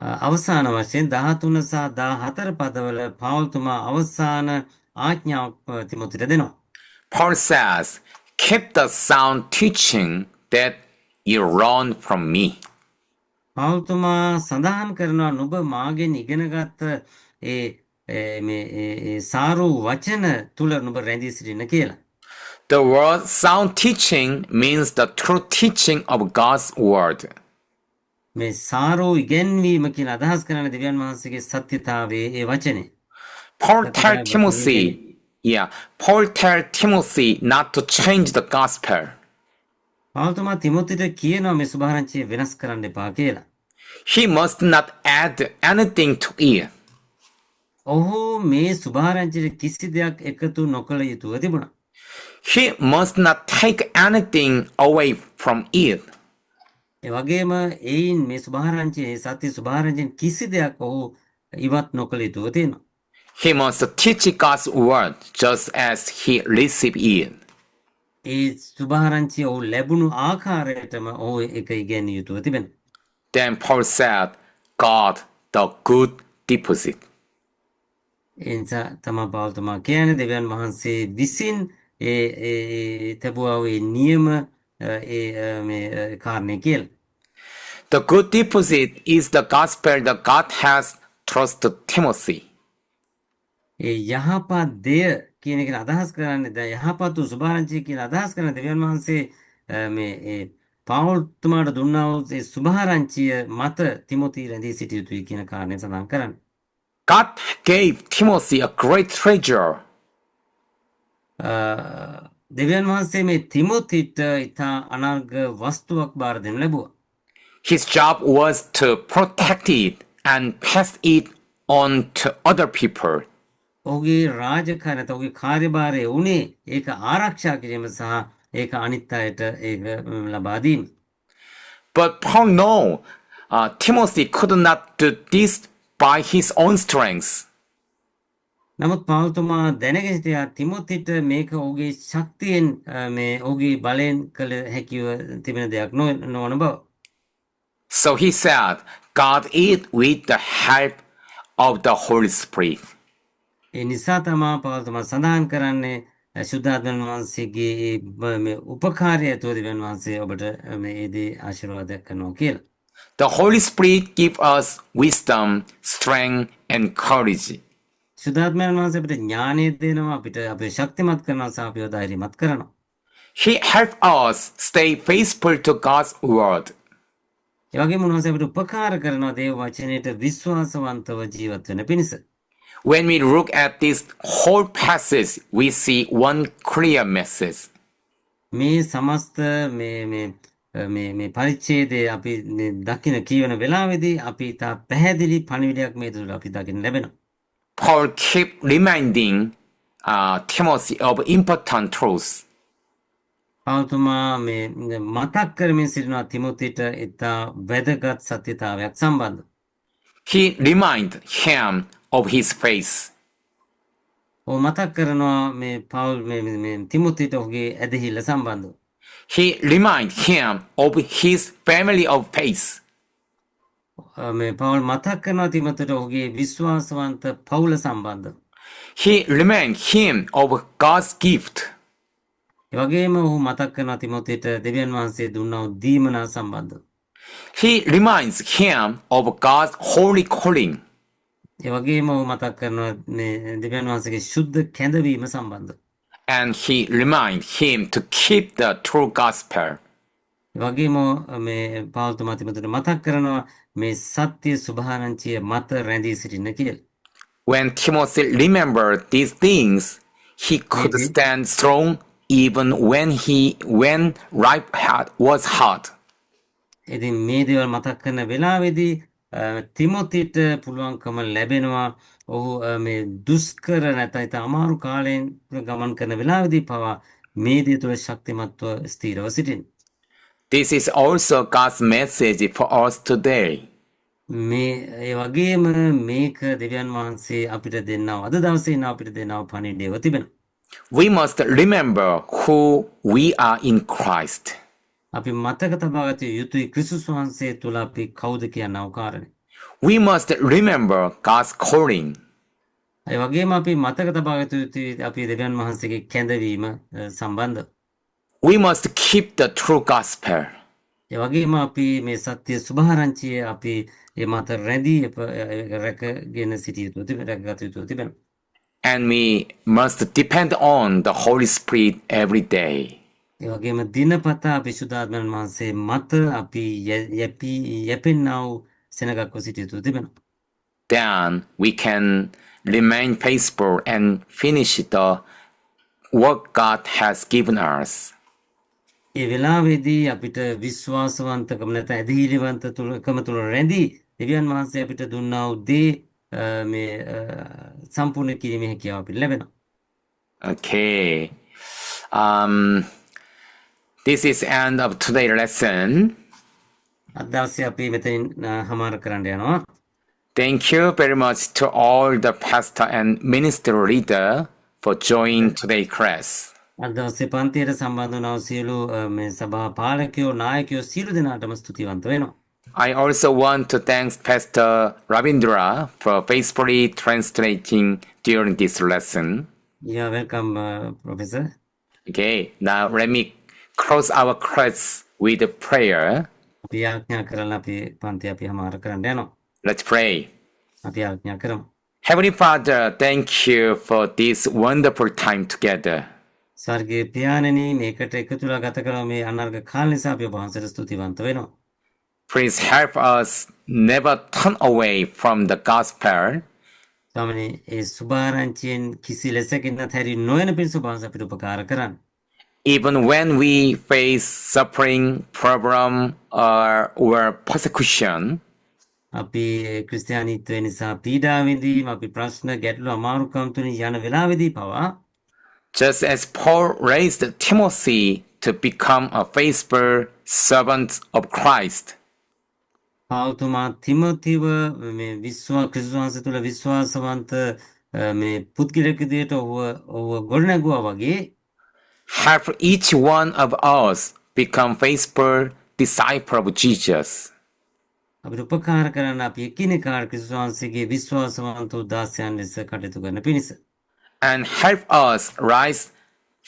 අවසාන වශයෙන් 13 සහ 14 පදවල පෞල්තුමා අවසාන ආඥාවක් තිමොතිට දෙනවා. Paul says, keep the sound teaching that you learned from me. පෞල්තුමා සඳහන් කරනවා නුඹ මාගෙන් ඉගෙනගත් මේ සාරු වචන තුල නුඹ රැඳී සිටින්න කියලා. The word sound teaching means the true teaching of God's word. මේ සාරු ඉගෙනීම කියන අදහස් කරන දෙවියන් වහන්සේගේ සත්‍යතාවයේ ඒ වචනේ. Paul tell Timothy not to change the gospel. පෞල්තුමා තිමොතිට කියනවා මේ සුභාරංචිය වෙනස් කරන්න එපා කියලා. He must not add anything to it. ඔහු මේ සුභාරංචියට කිසි දෙයක් එකතු නොකළ යුතුව තිබුණා. He must not take anything away from it. ඒ වගේම ඒයින් මේ සුභාරංචියේ සත්‍ය සුභාරංචියෙන් කිසි දෙයක් ඔහු ඉවත් නොකළ යුතුව තියෙනවා. He must teach God's word just as he received it. ඒ සුභාරංචිය ඔහු ලැබුණු ආකාරයටම ඔහු ඒක ඉගෙනිය යුතුව තිබෙනවා. Then Paul said, God, the good deposit. එනිසා තමයි පෞල්තුමා කියන්නේ දෙවියන් වහන්සේ විසින් තබුවා වූ නියම මේ කාරණේ කියලා. The good deposit is the gospel that God has trusted Timothy. ඒ යහපත් දෙය කියන එක අදහස් කරන්නේ දැන් යහපත් වූ සුභාරංචිය කියන අදහස් කරන දෙවියන් වහන්සේ මේ ඒ පවුල්තුමාට දුන්නා වූ ඒ සුභාරංචිය මත තිමොති රැඳී සිටිය යුතුයි කියන කාරණය සඳහන් කරන්නේ. God gave Timothy a great treasure. දෙවියන් වහන්සේ මේ තිමොතිට ඉතා අනර්ග වස්තුවක් බාර දෙනු ලැබුවා. His job was to protect it and pass it on to other people. ඔහුගේ රාජකාරිය නැත්නම් ඔහුගේ කාර්යභාරය වුණේ ඒක ආරක්ෂා කිරීම සහ ඒක අනිත් අයට ඒක ලබා දීම. But Paul knew Timothy could not do this by his own strength. නමුත් පෞල්තුමා දැනගෙන සිටියා තිමොතිට මේක ඔහුගේ ශක්තියෙන් මේ ඔහුගේ බලයෙන් කළ හැකිව තිබෙන දෙයක් නොවන බව. So he said, God is with the help of the Holy Spirit. ඒ නිසා තමා පෞල්තුමා සඳහන් කරන්නේ ශුද්ධාත්මයන් වහන්සේගේ මේ උපකාරය ඇතුව දෙවියන් වහන්සේ ඔබට මේ ඒදී ආශිර්වාදයක් කරනවා කියලා. The Holy Spirit gives us wisdom, strength, and courage. ශුද්ධාත්මයන් වහන්සේ අපිට ඥානය දෙනවා අපිට අපේ ශක්තිමත් කරනවා සහ අපිව ධෛර්යමත් කරනවා. He helps us stay faithful to God's word. ඒ වගේම උන්වහන්සේ අපිට උපකාර කරනවා දේව වචනයට විශ්වාසවන්තව ජීවත් වෙන පිණිස. When we look at this whole passage, we see one clear message. මේ සමස්ත මේ පරිච්ඡේදය අපි දකින කියවන වෙලාවේදී අපි තා පැහැදිලි පණිවිඩයක් මේ තුළ අපි දකින්න ලැබෙනවා. Paul kept reminding Timothy of important truths. පෞල්තුමා මේ මතක් කරමින් සිටිනවා තිමොතිට ඉතා වැදගත් සත්‍යතාවයක් සම්බන්ධ. He reminded him of his faith. ඔහු මතක් කරනවා මේ පෞල් මේ තිමොතිට ඔහුගේ ඇදහිල්ල සම්බන්ධව. He reminded him of his family of faith. මේ පෞල් මතක් කරනවා තිමොතිට ඔහුගේ විශ්වාසවන්ත පවුල සම්බන්ධව. He reminded him of God's gift. ඒ වගේම ඔහු මතක් කරනවා තිමොතිට දෙවියන් වහන්සේ දුන්නා වූ දීමනා සම්බන්ධව. He reminds him of God's holy calling. ඒ වගේම ඔහු මතක් කරනවා මේ දෙවියන් වහන්සේගේ ශුද්ධ කැඳවීම සම්බන්ධව. And he reminds him to keep the true gospel. ඒ වගේම මේ පෞල්තුමා තිමොතිට මතක් කරනවා මේ සත්‍ය සුභාරංචිය මත රැඳී සිටින්න කියලා. When Timothy remembered these things, he could stand strong even when life was hard. ඉතින් මේ දේවල් මතක් කරන වෙලාවේදී තිමොතිට පුළුවන්කම ලැබෙනවා ඔහු මේ දුෂ්කර නැත්නම් අමාරු කාලයෙන් ගමන් කරන වෙලාවේදී පවා මේ දේ තුළ ශක්තිමත්ව ස්ථිරව සිටින්න. This is also God's message for us today. මේ ඒ වගේම මේක දෙවියන් වහන්සේ අපිට දෙන්නව අද දවසේ ඉන්න අපිට දෙන්නව පණිවිඩයව තිබෙනවා. We must remember who we are in Christ. අපි මතක තබා ගත යුතුයි ක්‍රිස්තුස් වහන්සේ තුළ අපි කවුද කියන අවකාරණය. We must remember God's calling. ඒ වගේම අපි මතක තබා ගත යුතුයි අපි දෙවියන් වහන්සේගේ කැඳවීම සම්බන්ධ. We must keep the true gospel. ඒ වගේම අපි මේ සත්‍ය සුභාරංචිය අපි ඒ මත රැඳී රැකගෙන සිටිය යුතු රැකගත යුතු තිබෙනවා. And we must depend on the Holy Spirit every day. ඒ වගේම දිනපතා අපි ශුද්ධාත්මයන් වහන්සේ මත අපි යැපෙන්නා වූ සෙනගක්ව සිටිය යුතු තිබෙනවා. Then we can remain faithful and finish the work God has given us. ඒ වෙලාවේදී අපිට විශ්වාසවන්තකම නැත්නම් ඇදහිලිවන්තකම තුළ රැඳී දෙවියන් වහන්සේ අපිට දුන්නා වූ දේ මේ සම්පූර්ණ කිරීමේ හැකියාව අපිට ලැබෙනවා. Okay. This is end of today's lesson. අද දවසේ අපි මෙතනින් හමාර කරන්න යනවා. Thank you very much to all the pastor and minister leader for joining today's class. අද දවසේ පන්තියට සම්බන්ධ වුණා වූ සියලු මේ සභා පාලකයෝ නායකයෝ සියලු දෙනාටම ස්තුතිවන්ත වෙනවා. I also want to thank Pastor Ravindra for faithfully translating during this lesson. Yeah, welcome, Professor. Okay, now let me close our class with a prayer. අපි ආඥා කරලා අපි පන්තිය අපි හමාර කරන්න යනවා. Let's pray. අපි ආඥා කරමු. Heavenly Father, thank you for this wonderful time together. ස්වර්ගයේ පියාණෙනි මේකට එකතු වෙලා ගත කරන මේ අනර්ග කාල නිසා අපි ඔබ වහන්සේට ස්තුතිවන්ත වෙනවා. Please help us never turn away from the gospel. ස්වාමිනේ ඒ සුභාරංචියෙන් කිසි ලෙසකින් නැහැරි නොයන පිණිස ඔබ වහන්සේ අපිට උපකාර කරන්න. Even when we face suffering, problem, or persecution, අපි ක්‍රිස්තියානිත්වය නිසා පීඩා විඳීම අපි ප්‍රශ්න ගැටලු අමාරුකම් තුලින් යන වෙලාවේදී පවා just as Paul raised Timothy to become a faithful servant of Christ, පාවුතුමා තිමොතිව මේ ක්‍රිස්තුස් වහන්සේ තුළ විශ්වාසවන්ත මේ පුද්ගලයෙක් විදිහට ඔහුව ගොඩනැගුවා වගේ help each one of us become faithful disciple of Jesus. අපිට උපකාර කරන්න අපි එකිනෙකාට ක්‍රිස්තුස් වහන්සේගේ විශ්වාසවන්ත දාසයන් ලෙස කටයුතු කරන පිණිස. And help us rise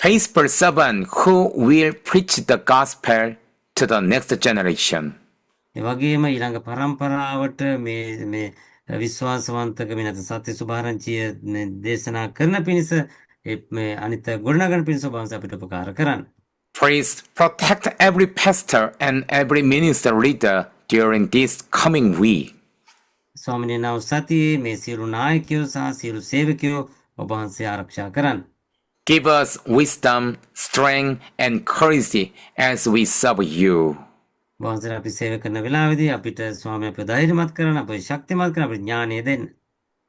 faithful servant who will preach the gospel to the next generation. ඒ වගේම ඊළඟ පරම්පරාවට මේ විශ්වාසවන්තක වෙනත සත්‍ය සුභාරංචිය දේශනා කරන පිණිස මේ අනිත් ගොඩනගන පිණිස ඔබ වහන්සේ අපිට උපකාර කරන්න. Please protect every pastor and every minister leader during this coming week. ස්වාමිනේ නව සතියේ මේ සියලු නායකයෝ සහ සියලු සේවකයෝ ඔබ වහන්සේ ආරක්ෂා කරන්න. Give us wisdom, strength, and courage as we serve you. ඔබ වහන්සේ අපි සේවය කරන වෙලාවේදී අපිට ස්වාමී අපිව ධෛර්යමත් කරන්න අපිව ශක්තිමත් කරන්න අපිට ඥානය දෙන්න.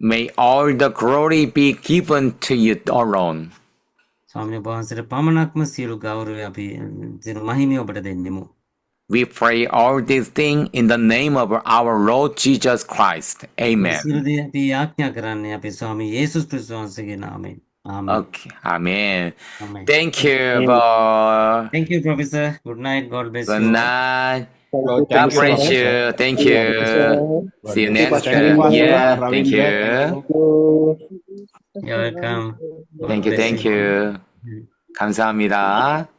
May all the glory be given to you alone. ස්වාමීන් වහන්සේට පමණක්ම සියලු ගෞරවය අපි සියලු මහිමය ඔබට දෙන්නෙමු. We pray all these things in the name of our Lord Jesus Christ. Amen. සියලු දේ අපි යාඥා කරන්නේ අපේ ස්වාමී යේසුස් ක්‍රිස්තුස් වහන්සේගේ නාමයෙන්. ආමේන්. Okay. Amen. Amen. Thank you. Lord. Thank you, Professor. Good night. God bless Good you. night. Thank God you so bless much. you. Thank you. See you next Thank you, time. Yeah. Ravindra. Thank you. You're welcome. God Thank you. bless Thank you. 감사합니다.